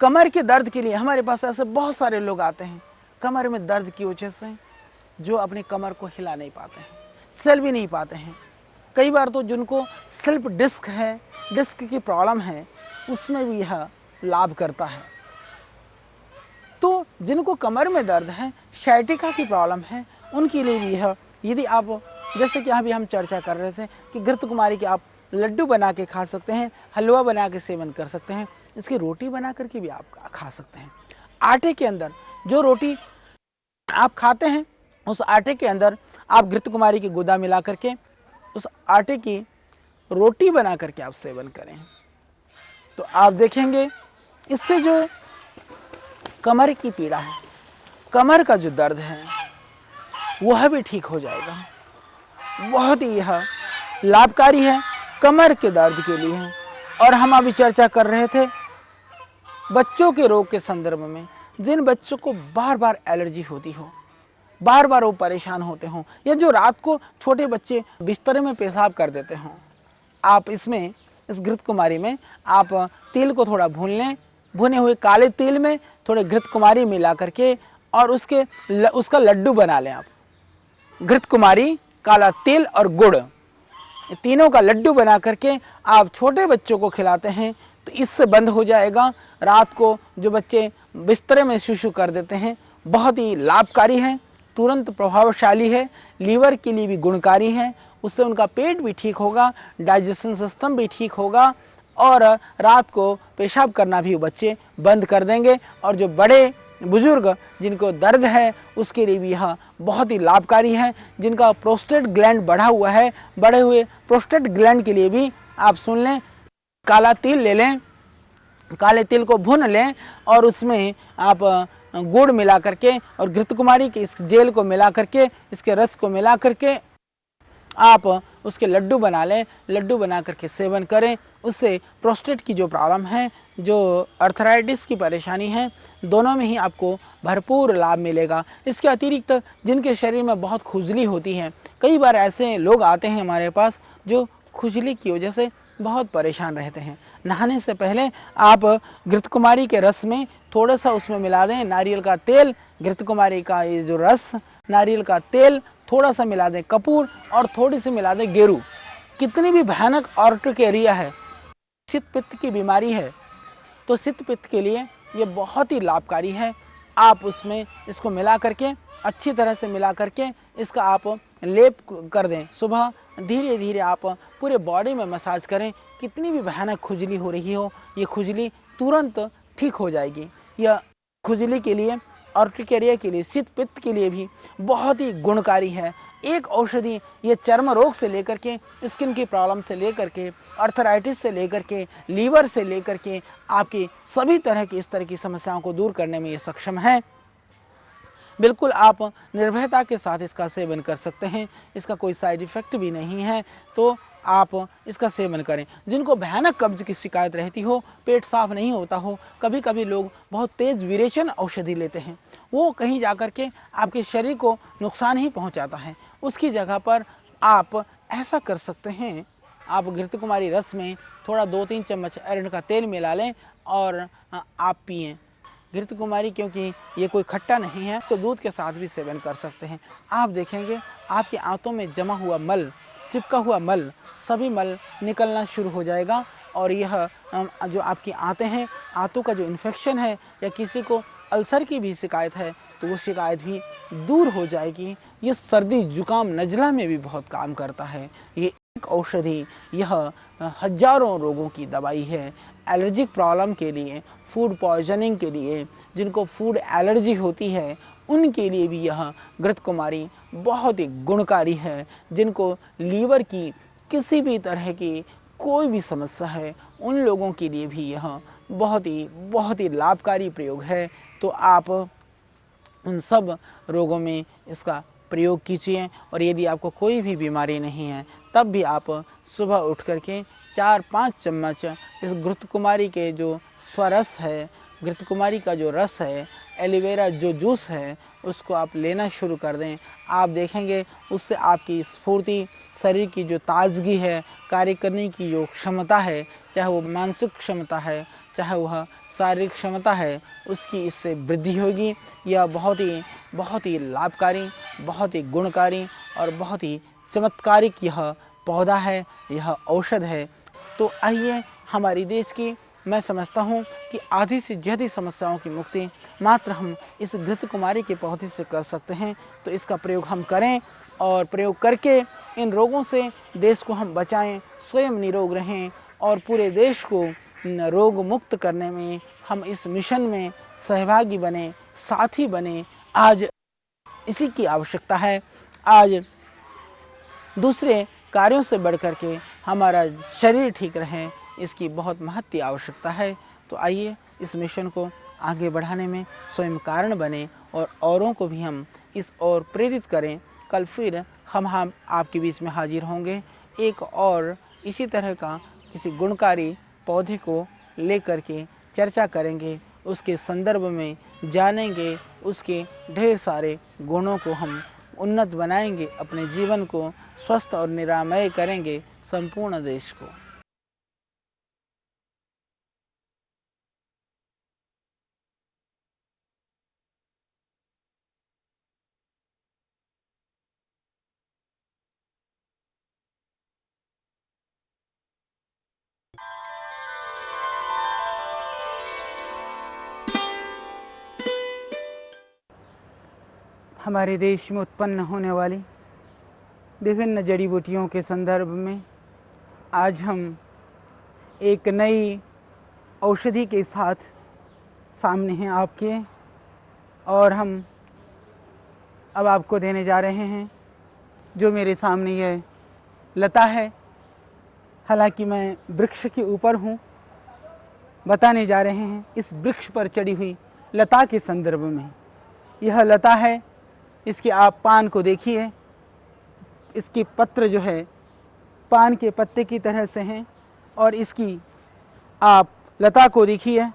कमर के दर्द के लिए हमारे पास ऐसे बहुत सारे लोग आते हैं, कमर में दर्द की वजह से, जो अपनी कमर को हिला नहीं पाते हैं, चल भी नहीं पाते हैं। कई बार तो जिनको स्लिप डिस्क है, डिस्क की प्रॉब्लम है, उसमें भी यह लाभ करता है। तो जिनको कमर में दर्द है, शाइटिका की प्रॉब्लम है, उनके लिए भी यह, यदि आप, जैसे कि अभी हम चर्चा कर रहे थे कि घृत कुमारी के आप लड्डू बना के खा सकते हैं, हलवा बना के सेवन कर सकते हैं, इसकी रोटी बना करके भी आप खा सकते हैं। आटे के अंदर जो रोटी आप खाते हैं, उस आटे के अंदर आप घृत कुमारी की गुदा मिला करके उस आटे की रोटी बना करके आप सेवन करें, तो आप देखेंगे इससे जो कमर की पीड़ा है, कमर का जो दर्द है, वह भी ठीक हो जाएगा। बहुत ही यह लाभकारी है कमर के दर्द के लिए। और हम अभी चर्चा कर रहे थे बच्चों के रोग के संदर्भ में, जिन बच्चों को बार बार एलर्जी होती हो, बार बार वो परेशान होते हों, या जो रात को छोटे बच्चे बिस्तर में पेशाब कर देते हों, आप इसमें, इस घृत कुमारी में आप तिल को थोड़ा भून लें, भुने हुए काले तिल में थोड़े घृत कुमारी मिला करके और उसका लड्डू बना लें। आप घृत कुमारी, काला तिल और गुड़, तीनों का लड्डू बना करके आप छोटे बच्चों को खिलाते हैं, तो इससे बंद हो जाएगा। रात को जो बच्चे बिस्तर में सुसु कर देते हैं, बहुत ही लाभकारी है, तुरंत प्रभावशाली है, लीवर के लिए भी गुणकारी है, उससे उनका पेट भी ठीक होगा, डाइजेशन सिस्टम भी ठीक होगा, और रात को पेशाब करना भी बच्चे बंद कर देंगे। और जो बड़े बुजुर्ग जिनको दर्द है, उसके लिए भी यह बहुत ही लाभकारी है। जिनका प्रोस्टेट ग्लैंड बढ़ा हुआ है, बढ़े हुए प्रोस्टेट ग्लैंड के लिए भी आप सुन लें, काला तिल ले लें, काले तिल को भून लें और उसमें आप गुड़ मिला करके और घृत कुमारी के इस जेल को मिला करके, इसके रस को मिला करके आप उसके लड्डू बना लें, लड्डू बना करके सेवन करें। उससे प्रोस्टेट की जो प्रॉब्लम है, जो अर्थराइटिस की परेशानी है, दोनों में ही आपको भरपूर लाभ मिलेगा। इसके अतिरिक्त जिनके शरीर में बहुत खुजली होती है, कई बार ऐसे लोग आते हैं हमारे पास जो खुजली की वजह से बहुत परेशान रहते हैं। नहाने से पहले आप घृत कुमारी के रस में थोड़ा सा उसमें मिला दें नारियल का तेल, घृत कुमारी का ये जो रस, नारियल का तेल, थोड़ा सा मिला दें कपूर और थोड़ी सी मिला दें गेरू। कितनी भी भयानक ऑर्टिकेरिया है, शीत पित्त की बीमारी है, तो शीत पित्त के लिए ये बहुत ही लाभकारी है। आप उसमें इसको मिला करके, अच्छी तरह से मिला करके इसका आप लेप कर दें। सुबह धीरे धीरे आप पूरे बॉडी में मसाज करें। कितनी भी भयानक खुजली हो रही हो, ये खुजली तुरंत ठीक हो जाएगी। यह खुजली के लिए, ऑर्टिकेरिया के लिए, शीत पित्त के लिए भी बहुत ही गुणकारी है। एक औषधि ये चर्म रोग से लेकर के, स्किन की प्रॉब्लम से लेकर के, अर्थराइटिस से लेकर के, लीवर से लेकर के, आपकी सभी तरह की इस तरह की समस्याओं को दूर करने में ये सक्षम है। बिल्कुल आप निर्भयता के साथ इसका सेवन कर सकते हैं, इसका कोई साइड इफ़ेक्ट भी नहीं है, तो आप इसका सेवन करें। जिनको भयानक कब्ज की शिकायत रहती हो, पेट साफ नहीं होता हो, कभी कभी लोग बहुत तेज़ विरेचन औषधि लेते हैं, वो कहीं जाकर के आपके शरीर को नुकसान ही पहुंचाता है। उसकी जगह पर आप ऐसा कर सकते हैं, आप घृत कुमारी रस में थोड़ा 2-3 चम्मच अरंड का तेल मिला लें और आप पिएं। घृत कुमारी क्योंकि ये कोई खट्टा नहीं है, इसको दूध के साथ भी सेवन कर सकते हैं। आप देखेंगे आपके आंतों में जमा हुआ मल, चिपका हुआ मल, सभी मल निकलना शुरू हो जाएगा और यह जो आपकी आंतें हैं, आंतों का जो इन्फेक्शन है या किसी को अल्सर की भी शिकायत है, तो वो शिकायत भी दूर हो जाएगी। ये सर्दी जुकाम नज़ला में भी बहुत काम करता है। ये एक औषधि, यह हजारों रोगों की दवाई है। एलर्जिक प्रॉब्लम के लिए, फूड पॉइजनिंग के लिए, जिनको फूड एलर्जी होती है, उनके लिए भी यह घृत कुमारी बहुत ही गुणकारी है। जिनको लीवर की किसी भी तरह की कोई भी समस्या है, उन लोगों के लिए भी यह बहुत ही लाभकारी प्रयोग है। तो आप उन सब रोगों में इसका प्रयोग कीजिए। और यदि आपको कोई भी बीमारी नहीं है, तब भी आप सुबह उठ करके 4-5 चम्मच इस घृत कुमारी के जो स्वरस है, घृत कुमारी का जो रस है, एलोवेरा जो जूस है, उसको आप लेना शुरू कर दें। आप देखेंगे उससे आपकी स्फूर्ति, शरीर की जो ताजगी है, कार्य करने की जो क्षमता है, चाहे वो मानसिक क्षमता है, चाहे वह शारीरिक क्षमता है, उसकी इससे वृद्धि होगी। यह बहुत ही लाभकारी, बहुत ही गुणकारी और बहुत ही चमत्कारिक यह पौधा है, यह औषध है। तो आइए, हमारी देश की मैं समझता हूँ कि आधी से ज़्यादा समस्याओं की मुक्ति मात्र हम इस घृत कुमारी के पौधे से कर सकते हैं। तो इसका प्रयोग हम करें और प्रयोग करके इन रोगों से देश को हम बचाएं, स्वयं निरोग रहें और पूरे देश को रोग मुक्त करने में हम इस मिशन में सहभागी बने, साथी बने। आज इसी की आवश्यकता है। आज दूसरे कार्यों से बढ़ कर के हमारा शरीर ठीक रहे, इसकी बहुत महत्व आवश्यकता है। तो आइए, इस मिशन को आगे बढ़ाने में स्वयं कारण बने और औरों को भी हम इस ओर प्रेरित करें। कल फिर हम आपके बीच में हाजिर होंगे, एक और इसी तरह का किसी गुणकारी पौधे को लेकर के चर्चा करेंगे, उसके संदर्भ में जानेंगे, उसके ढेर सारे गुणों को हम उन्नत बनाएंगे, अपने जीवन को स्वस्थ और निरामय करेंगे, संपूर्ण देश को। हमारे देश में उत्पन्न होने वाली विभिन्न जड़ी बूटियों के संदर्भ में आज हम एक नई औषधि के साथ सामने हैं आपके, और हम अब आपको देने जा रहे हैं। जो मेरे सामने यह लता है, हालांकि मैं वृक्ष के ऊपर हूँ, बताने जा रहे हैं इस वृक्ष पर चढ़ी हुई लता के संदर्भ में। यह लता है, इसके आप पान को देखिए, इसकी पत्र जो है पान के पत्ते की तरह से हैं, और इसकी आप लता को देखिए,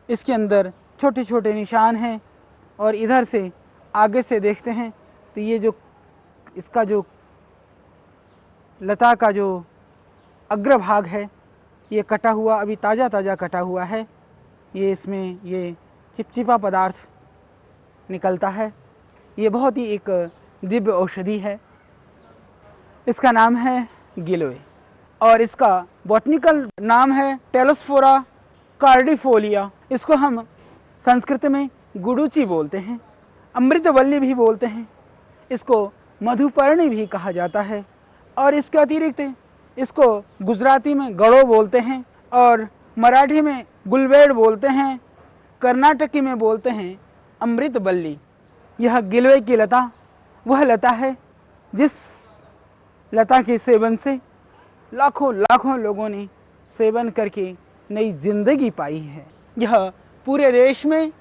इसके अंदर छोटे छोटे निशान हैं, और इधर से आगे से देखते हैं तो ये जो इसका जो लता का जो अग्रभाग है, ये कटा हुआ, अभी ताज़ा ताज़ा कटा हुआ है। ये इसमें ये चिपचिपा पदार्थ निकलता है। ये बहुत ही एक दिव्य औषधि है। इसका नाम है गिलोय, और इसका बॉटनिकल नाम है टेलोस्फोरा कार्डिफोलिया। इसको हम संस्कृत में गुडुचि बोलते हैं, अमृतवल्ली भी बोलते हैं, इसको मधुपर्णी भी कहा जाता है, और इसके अतिरिक्त इसको गुजराती में गड़ो बोलते हैं, और मराठी में गुलबेड़ बोलते हैं, कर्नाटकी में बोलते हैं अमृतवल्ली। यह गिलोय की लता वह लता है जिस लता के सेवन से लाखों लाखों लोगों ने सेवन करके नई जिंदगी पाई है। यह पूरे देश में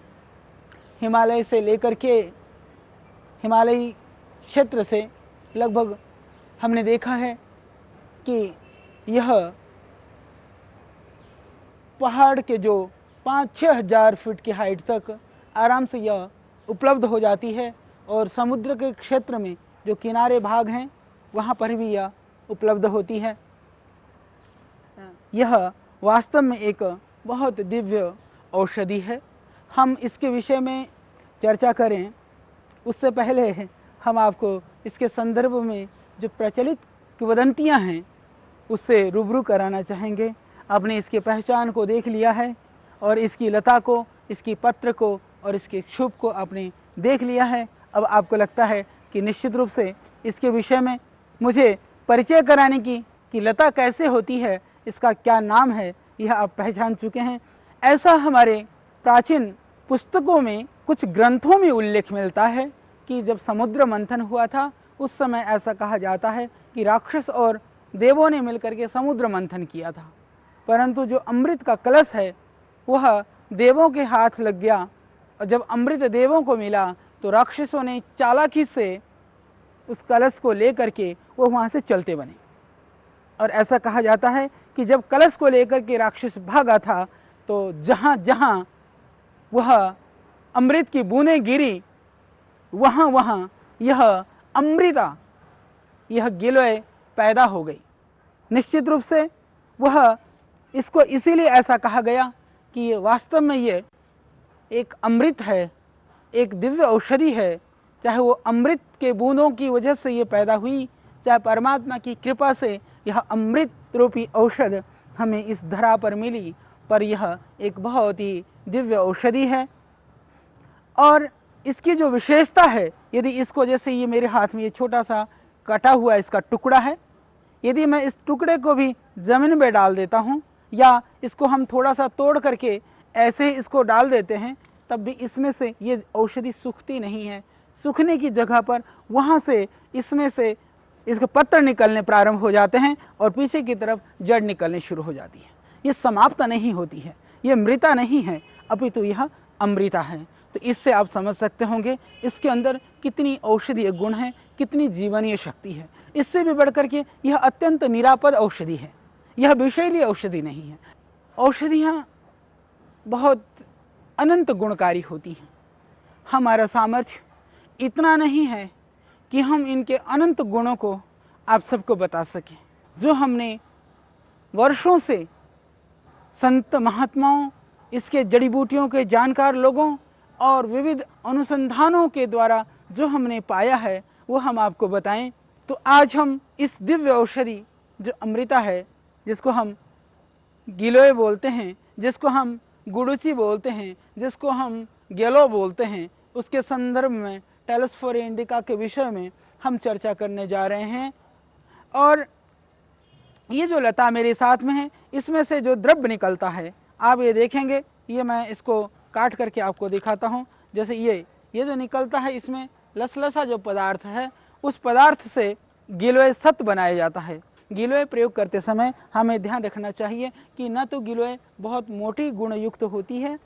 हिमालय से लेकर के हिमालयी क्षेत्र से लगभग हमने देखा है कि यह पहाड़ के जो 5-6 हज़ार फीट की हाइट तक आराम से यह उपलब्ध हो जाती है, और समुद्र के क्षेत्र में जो किनारे भाग हैं वहाँ पर भी यह उपलब्ध होती है। यह वास्तव में एक बहुत दिव्य औषधि है। हम इसके विषय में चर्चा करें उससे पहले हम आपको इसके संदर्भ में जो प्रचलित किंवदंतियाँ हैं उससे रूबरू कराना चाहेंगे। आपने इसके पहचान को देख लिया है, और इसकी लता को, इसकी पत्र को और इसके क्षुभ को आपने देख लिया है। अब आपको लगता है कि निश्चित रूप से इसके विषय में मुझे परिचय कराने की कि लता कैसे होती है, इसका क्या नाम है, यह आप पहचान चुके हैं। ऐसा हमारे प्राचीन पुस्तकों में, कुछ ग्रंथों में उल्लेख मिलता है कि जब समुद्र मंथन हुआ था उस समय ऐसा कहा जाता है कि राक्षस और देवों ने मिलकर के समुद्र मंथन किया था, परंतु जो अमृत का कलश है वह देवों के हाथ लग गया, और जब अमृत देवों को मिला तो राक्षसों ने चालाकी से उस कलश को लेकर के वो वहाँ से चलते बने। और ऐसा कहा जाता है कि जब कलश को लेकर के राक्षस भागा था तो जहाँ जहाँ वह अमृत की बूंदें गिरी, वहाँ वहाँ यह अमृता, यह गिलोय पैदा हो गई। निश्चित रूप से वह इसको इसीलिए ऐसा कहा गया कि ये वास्तव में ये एक अमृत है, एक दिव्य औषधि है। चाहे वो अमृत के बूंदों की वजह से ये पैदा हुई, चाहे परमात्मा की कृपा से यह अमृत रूपी औषध हमें इस धरा पर मिली, पर यह एक बहुत ही दिव्य औषधि है। और इसकी जो विशेषता है, यदि इसको, जैसे ये मेरे हाथ में ये छोटा सा कटा हुआ इसका टुकड़ा है, यदि मैं इस टुकड़े को भी ज़मीन में डाल देता हूँ या इसको हम थोड़ा सा तोड़ करके ऐसे ही इसको डाल देते हैं, तब भी इसमें से ये औषधि सूखती नहीं है। सूखने की जगह पर वहाँ से इसमें से इसके पत्ते निकलने प्रारंभ हो जाते हैं और पीछे की तरफ जड़ निकलने शुरू हो जाती है। ये समाप्त नहीं होती है, ये मृता नहीं है, अपितु यह अमृता है। तो इससे आप समझ सकते होंगे इसके अंदर कितनी औषधीय गुण है, कितनी जीवनीय शक्ति है। इससे भी बढ़कर के यह अत्यंत निरापद औषधि है, यह विषैली औषधि नहीं है। औषधियाँ बहुत अनंत गुणकारी होती हैं। हमारा सामर्थ्य इतना नहीं है कि हम इनके अनंत गुणों को आप सबको बता सकें। जो हमने वर्षों से संत महात्माओं, इसके जड़ी बूटियों के जानकार लोगों और विविध अनुसंधानों के द्वारा जो हमने पाया है, वो हम आपको बताएं। तो आज हम इस दिव्य औषधि जो अमृता है, जिसको हम गिलोय बोलते हैं, जिसको हम गुडुचि बोलते हैं, जिसको हम गेलो बोलते हैं, उसके संदर्भ में टेलोस्फोरिया इंडिका के विषय में हम चर्चा करने जा रहे हैं। और ये जो लता मेरे साथ में है, इसमें से जो द्रव्य निकलता है, आप ये देखेंगे, ये मैं इसको काट करके आपको दिखाता हूँ। जैसे ये जो निकलता है, इसमें लसलसा जो पदार्थ है, उस पदार्थ से गिलोय सत बनाया जाता है। गिलोय प्रयोग करते समय हमें ध्यान रखना चाहिए कि न तो गिलोय बहुत मोटी गुण युक्त होती है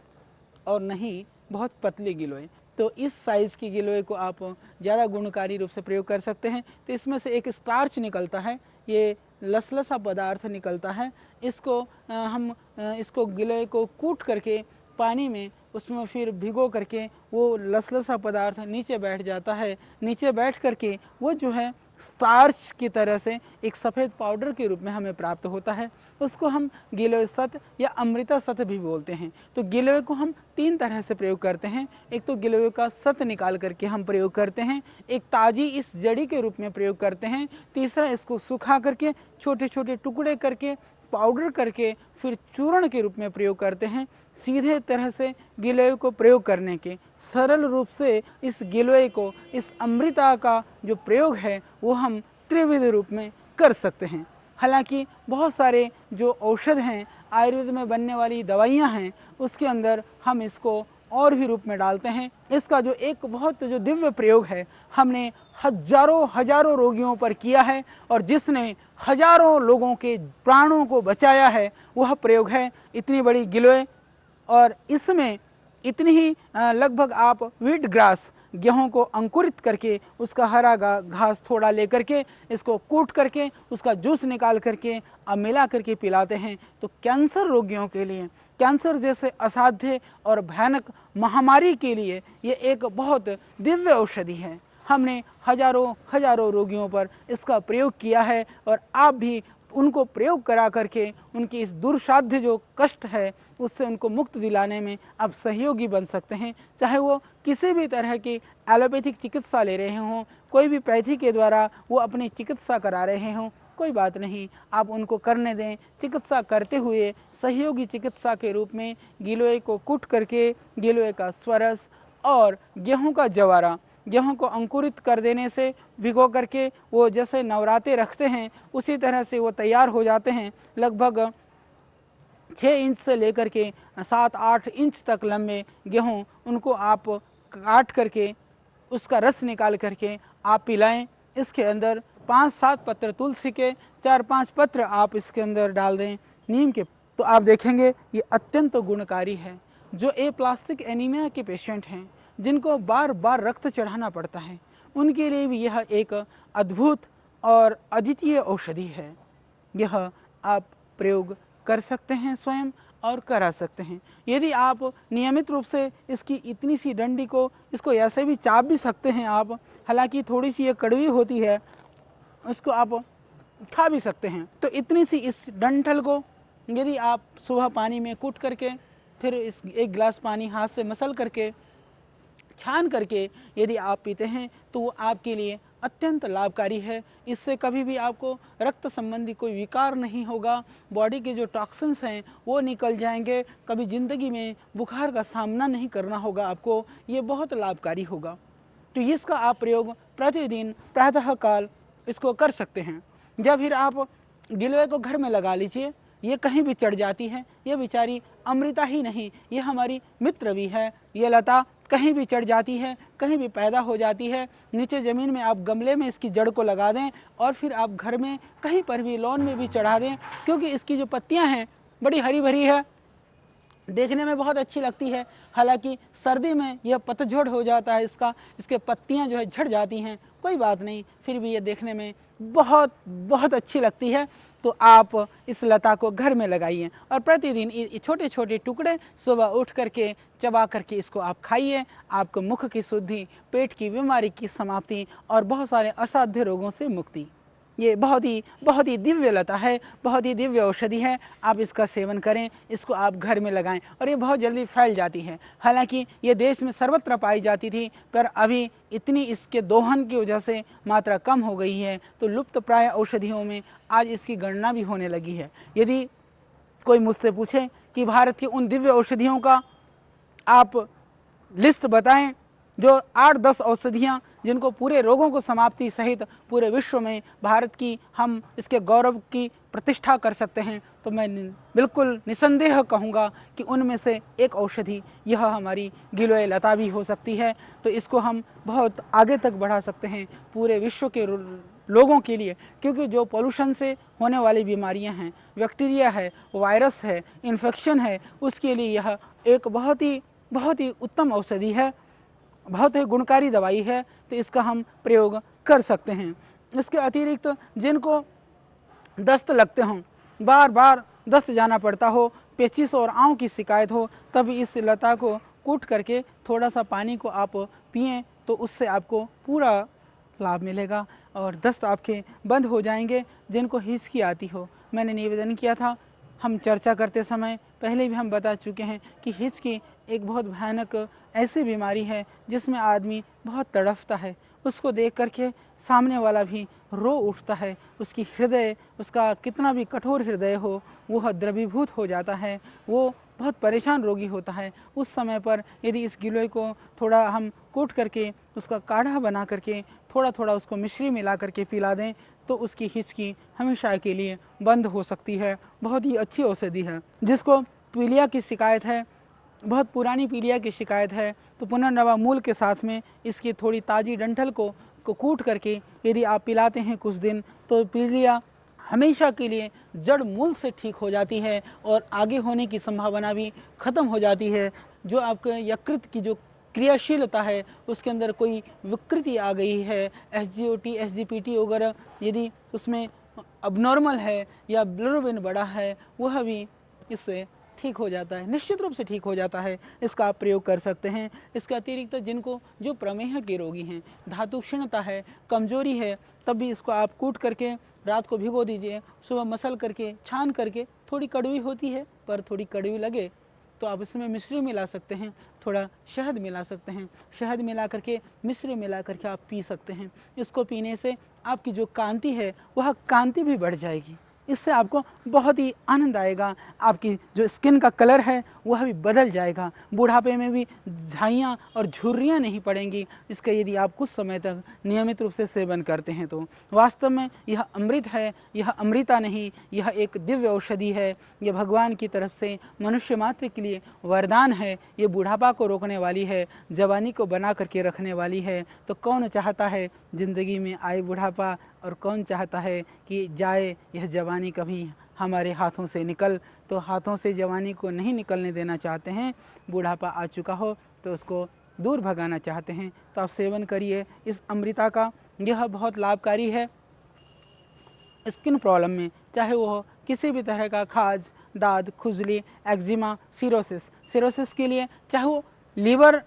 और न ही बहुत पतली गिलोय। तो इस साइज़ की गिलोय को आप ज़्यादा गुणकारी रूप से प्रयोग कर सकते हैं। तो इसमें से एक स्टार्च निकलता है, ये लसलसा पदार्थ निकलता है। इसको हम इसको गिलोय को कूट करके पानी में उसमें फिर भिगो करके वो लसलसा पदार्थ नीचे बैठ जाता है। नीचे बैठ करके वो जो है स्टार्च की तरह से एक सफ़ेद पाउडर के रूप में हमें प्राप्त होता है। उसको हम गिलोय सत या अमृता सत भी बोलते हैं। तो गिलोय को हम तीन तरह से प्रयोग करते हैं। एक तो गिलोय का सत निकाल करके हम प्रयोग करते हैं, एक ताज़ी इस जड़ी के रूप में प्रयोग करते हैं, तीसरा इसको सुखा करके छोटे छोटे टुकड़े करके पाउडर करके फिर चूर्ण के रूप में प्रयोग करते हैं। सीधे तरह से गिलोय को प्रयोग करने के सरल रूप से इस गिलोय को, इस अमृता का जो प्रयोग है, वो हम त्रिविध रूप में कर सकते हैं। हालांकि बहुत सारे जो औषध हैं, आयुर्वेद में बनने वाली दवाइयाँ हैं, उसके अंदर हम इसको और भी रूप में डालते हैं। इसका जो एक बहुत जो दिव्य प्रयोग है, हमने हजारों रोगियों पर किया है और जिसने हजारों लोगों के प्राणों को बचाया है, वह प्रयोग है इतनी बड़ी गिलोय। और इसमें इतनी ही लगभग आप व्हीट ग्रास, गेहूं को अंकुरित करके उसका हरा घास थोड़ा लेकर के इसको कूट करके उसका जूस निकाल करके मिला करके पिलाते हैं, तो कैंसर रोगियों के लिए, कैंसर जैसे असाध्य और भयानक महामारी के लिए ये एक बहुत दिव्य औषधि है। हमने हजारों रोगियों पर इसका प्रयोग किया है और आप भी उनको प्रयोग करा करके उनकी इस दुर्साध्य जो कष्ट है उससे उनको मुक्त दिलाने में आप सहयोगी बन सकते हैं। चाहे वो किसी भी तरह की एलोपैथिक चिकित्सा ले रहे हों, कोई भी पैथी के द्वारा वो अपनी चिकित्सा करा रहे हों, कोई बात नहीं, आप उनको करने दें। चिकित्सा करते हुए सहयोगी चिकित्सा के रूप में गिलोय को कूट करके गिलोय का स्वरस और गेहूं का जवारा, गेहूं को अंकुरित कर देने से भिगो करके वो जैसे नवराते रखते हैं उसी तरह से वो तैयार हो जाते हैं। लगभग 6 इंच से लेकर के 7-8 इंच तक लंबे गेहूं, उनको आप काट करके उसका रस निकाल करके आप पिलाएं। इसके अंदर 5-7 पत्र तुलसी के, 4-5 पत्र आप इसके अंदर डाल दें नीम के, तो आप देखेंगे ये अत्यंत गुणकारी है। जो प्लास्टिक एनीमिया के पेशेंट हैं, जिनको बार बार रक्त चढ़ाना पड़ता है, उनके लिए भी यह एक अद्भुत और अद्वितीय औषधि है। यह आप प्रयोग कर सकते हैं स्वयं और करा सकते हैं। यदि आप नियमित रूप से इसकी इतनी सी डंडी को इसको ऐसे भी चाप भी सकते हैं आप, हालांकि थोड़ी सी ये कड़वी होती है, उसको आप खा भी सकते हैं। तो इतनी सी इस डंठल को यदि आप सुबह पानी में कूट करके फिर इस 1 गिलास पानी हाथ से मसल करके छान करके यदि आप पीते हैं तो वो आपके लिए अत्यंत लाभकारी है। इससे कभी भी आपको रक्त संबंधी कोई विकार नहीं होगा, बॉडी के जो टॉक्सिन्स हैं वो निकल जाएंगे, कभी ज़िंदगी में बुखार का सामना नहीं करना होगा आपको, ये बहुत लाभकारी होगा। तो इसका आप प्रयोग प्रतिदिन प्रातः काल इसको कर सकते हैं। जब फिर आप गिलोय को घर में लगा लीजिए, ये कहीं भी चढ़ जाती है, ये बेचारी अमृता ही नहीं, ये हमारी मित्र भी है। ये लता कहीं भी चढ़ जाती है, कहीं भी पैदा हो जाती है, नीचे ज़मीन में आप गमले में इसकी जड़ को लगा दें और फिर आप घर में कहीं पर भी लॉन में भी चढ़ा दें, क्योंकि इसकी जो पत्तियां हैं बड़ी हरी भरी है, देखने में बहुत अच्छी लगती है। हालांकि सर्दी में यह पतझड़ हो जाता है, इसके पत्तियां जो है झड़ जाती हैं, कोई बात नहीं, फिर भी ये देखने में बहुत बहुत अच्छी लगती है। तो आप इस लता को घर में लगाइए और प्रतिदिन छोटे छोटे टुकड़े सुबह उठ करके चबा करके इसको आप खाइए। आपको मुख की शुद्धि, पेट की बीमारी की समाप्ति और बहुत सारे असाध्य रोगों से मुक्ति। ये बहुत ही दिव्य लता है, बहुत ही दिव्य औषधि है। आप इसका सेवन करें, इसको आप घर में लगाएं और ये बहुत जल्दी फैल जाती है। हालांकि ये देश में सर्वत्र पाई जाती थी, पर अभी इतनी इसके दोहन की वजह से मात्रा कम हो गई है, तो लुप्त प्राय औषधियों में आज इसकी गणना भी होने लगी है। यदि कोई मुझसे पूछे कि भारत की उन दिव्य औषधियों का आप लिस्ट बताएं, जो 8-10 औषधियाँ जिनको पूरे रोगों को समाप्ति सहित पूरे विश्व में भारत की हम इसके गौरव की प्रतिष्ठा कर सकते हैं, तो मैं बिल्कुल निसंदेह कहूँगा कि उनमें से एक औषधि यह हमारी गिलोय लता भी हो सकती है। तो इसको हम बहुत आगे तक बढ़ा सकते हैं पूरे विश्व के लोगों के लिए, क्योंकि जो पोल्यूशन से होने वाली बीमारियां हैं, बैक्टीरिया है, वायरस है, इन्फेक्शन है, उसके लिए यह एक बहुत ही उत्तम औषधि है, बहुत ही गुणकारी दवाई है। तो इसका हम प्रयोग कर सकते हैं। इसके अतिरिक्त जिनको दस्त लगते हों, बार बार दस्त जाना पड़ता हो, पेचिश और आंव की शिकायत हो, तब इस लता को कूट करके थोड़ा सा पानी को आप पिएं तो उससे आपको पूरा लाभ मिलेगा और दस्त आपके बंद हो जाएंगे। जिनको हिचकी आती हो, मैंने निवेदन किया था, हम चर्चा करते समय पहले भी हम बता चुके हैं कि हिचकी एक बहुत भयानक ऐसी बीमारी है जिसमें आदमी बहुत तड़फता है। उसको देख करके सामने वाला भी रो उठता है, उसकी हृदय, उसका कितना भी कठोर हृदय हो, वह द्रवीभूत हो जाता है, वो बहुत परेशान रोगी होता है। उस समय पर यदि इस गिलोय को थोड़ा हम कूट करके उसका काढ़ा बना करके थोड़ा थोड़ा उसको मिश्री मिला करके पिला दें तो उसकी हिचकी हमेशा के लिए बंद हो सकती है। बहुत ही अच्छी औषधि है। जिसको पीलिया की शिकायत है, बहुत पुरानी पीलिया की शिकायत है, तो पुनर्नवा मूल के साथ में इसकी थोड़ी ताज़ी डंठल को कूट करके यदि आप पिलाते हैं कुछ दिन, तो पीलिया हमेशा के लिए जड़ मूल से ठीक हो जाती है और आगे होने की संभावना भी ख़त्म हो जाती है। जो आपके यकृत की जो क्रियाशीलता है उसके अंदर कोई विकृति आ गई है, SGOT, SGPT वगैरह यदि उसमें अबनॉर्मल है या बिलिरुबिन बढ़ा है, वह भी इससे ठीक हो जाता है, निश्चित रूप से ठीक हो जाता है। इसका आप प्रयोग कर सकते हैं। इसके अतिरिक्त जिनको जो प्रमेह के रोगी हैं, धातु क्षीणता है, कमजोरी है, तब भी इसको आप कूट करके रात को भिगो दीजिए, सुबह मसल करके छान करके, थोड़ी कड़वी होती है पर थोड़ी कड़वी लगे तो आप इसमें मिश्री मिला सकते हैं, थोड़ा शहद मिला सकते हैं, शहद मिला करके मिश्री मिला करके आप पी सकते हैं। इसको पीने से आपकी जो कांति है वह कांति भी बढ़ जाएगी, इससे आपको बहुत ही आनंद आएगा, आपकी जो स्किन का कलर है वह भी बदल जाएगा, बुढ़ापे में भी झाइयाँ और झुर्रियाँ नहीं पड़ेंगी इसका यदि आप कुछ समय तक नियमित रूप से सेवन करते हैं। तो वास्तव में यह अमृत है, यह अमृता नहीं, यह एक दिव्य औषधि है। यह भगवान की तरफ से मनुष्य मात्र के लिए वरदान है। ये बुढ़ापा को रोकने वाली है, जवानी को बना करके रखने वाली है। तो कौन चाहता है ज़िंदगी में आए बुढ़ापा, और कौन चाहता है कि जाए यह जवानी कभी हमारे हाथों से निकल। तो हाथों से जवानी को नहीं निकलने देना चाहते हैं, बुढ़ापा आ चुका हो तो उसको दूर भगाना चाहते हैं, तो आप सेवन करिए इस अमृता का। यह बहुत लाभकारी है स्किन प्रॉब्लम में, चाहे वो किसी भी तरह का खाज, दाद, खुजली, एक्जिमा, सिरोसिस के लिए, चाहे वो लीवर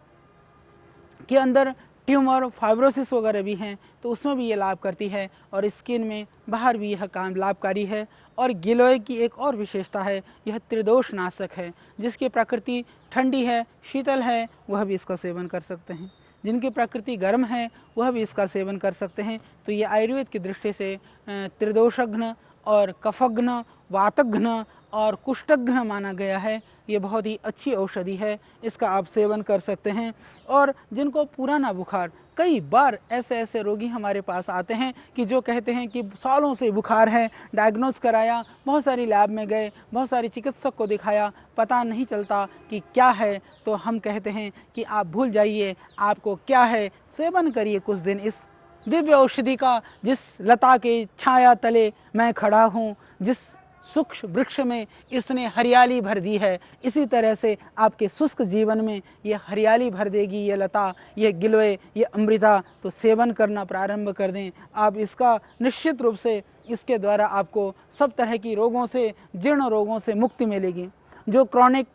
के अंदर ट्यूमर, फाइब्रोसिस वगैरह भी हैं तो उसमें भी ये लाभ करती है, और स्किन में बाहर भी यह काम लाभकारी है। और गिलोय की एक और विशेषता है, यह त्रिदोष नाशक है। जिसकी प्रकृति ठंडी है, शीतल है, वह भी इसका सेवन कर सकते हैं। जिनकी प्रकृति गर्म है वह भी इसका सेवन कर सकते हैं। तो ये आयुर्वेद की दृष्टि से त्रिदोषघ्न और कफघ्न, वातघ्न और कुष्ठघ्न माना गया है। ये बहुत ही अच्छी औषधि है, इसका आप सेवन कर सकते हैं। और जिनको पुराना बुखार, कई बार ऐसे रोगी हमारे पास आते हैं कि जो कहते हैं कि सालों से बुखार है, डायग्नोस कराया, बहुत सारी लैब में गए, बहुत सारी चिकित्सक को दिखाया, पता नहीं चलता कि क्या है। तो हम कहते हैं कि आप भूल जाइए आपको क्या है, सेवन करिए कुछ दिन इस दिव्य औषधि का, जिस लता के छाया तले मैं खड़ा हूँ, जिस सूक्ष्म वृक्ष में इसने हरियाली भर दी है, इसी तरह से आपके शुष्क जीवन में ये हरियाली भर देगी ये लता, ये गिलोय, ये अमृता। तो सेवन करना प्रारंभ कर दें आप इसका, निश्चित रूप से इसके द्वारा आपको सब तरह की रोगों से, जीर्ण रोगों से मुक्ति मिलेगी। जो क्रॉनिक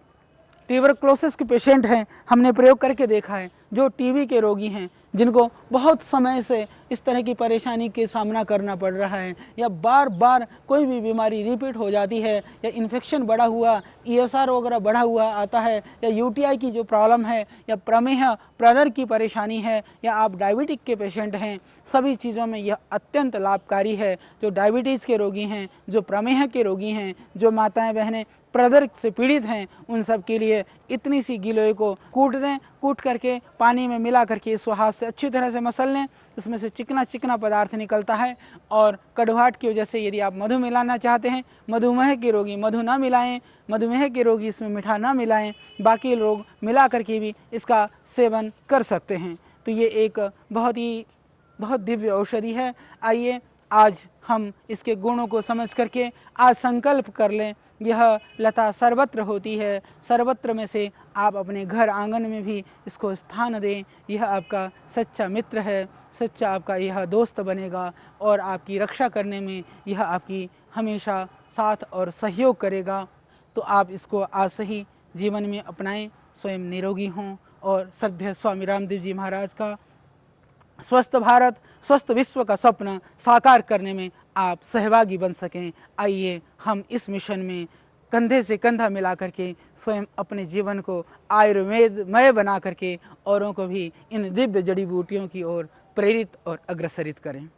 ट्यूबरक्लोसिस के पेशेंट हैं, हमने प्रयोग करके देखा है, जो टीबी के रोगी हैं, जिनको बहुत समय से इस तरह की परेशानी के सामना करना पड़ रहा है, या बार बार कोई भी बीमारी रिपीट हो जाती है, या इन्फेक्शन बढ़ा हुआ, ESR वगैरह बढ़ा हुआ आता है, या UTI की जो प्रॉब्लम है, या प्रमेह प्रदर की परेशानी है, या आप डायबिटिक के पेशेंट हैं, सभी चीज़ों में यह अत्यंत लाभकारी है। जो डायबिटीज़ के रोगी हैं, जो प्रमेह के रोगी हैं, जो माताएं बहनें प्रदर से पीड़ित हैं, उन सब के लिए इतनी सी गिलोय को कूट दें, कूट करके पानी में मिला करके इस हाथ से अच्छी तरह से मसल लें। इसमें से चिकना चिकना पदार्थ निकलता है, और कड़वाहट की वजह से यदि आप मधु मिलाना चाहते हैं, मधुमेह के रोगी मधु ना मिलाएं, मधुमेह के रोगी इसमें मीठा ना मिलाएं, बाकी लोग मिला करके भी इसका सेवन कर सकते हैं। तो ये एक बहुत दिव्य औषधि है। आइए आज हम इसके गुणों को समझ करके आज संकल्प कर लें, यह लता सर्वत्र होती है, सर्वत्र में से आप अपने घर आंगन में भी इसको स्थान दें। यह आपका सच्चा मित्र है, सच्चा आपका यह दोस्त बनेगा, और आपकी रक्षा करने में यह आपकी हमेशा साथ और सहयोग करेगा। तो आप इसको आज से ही जीवन में अपनाएं, स्वयं निरोगी हों, और श्रद्धेय स्वामी रामदेव जी महाराज का स्वस्थ भारत, स्वस्थ विश्व का स्वप्न साकार करने में आप सहभागी बन सकें। आइए हम इस मिशन में कंधे से कंधा मिला करके स्वयं अपने जीवन को आयुर्वेदमय बना करके औरों को भी इन दिव्य जड़ी बूटियों की ओर प्रेरित और अग्रसरित करें।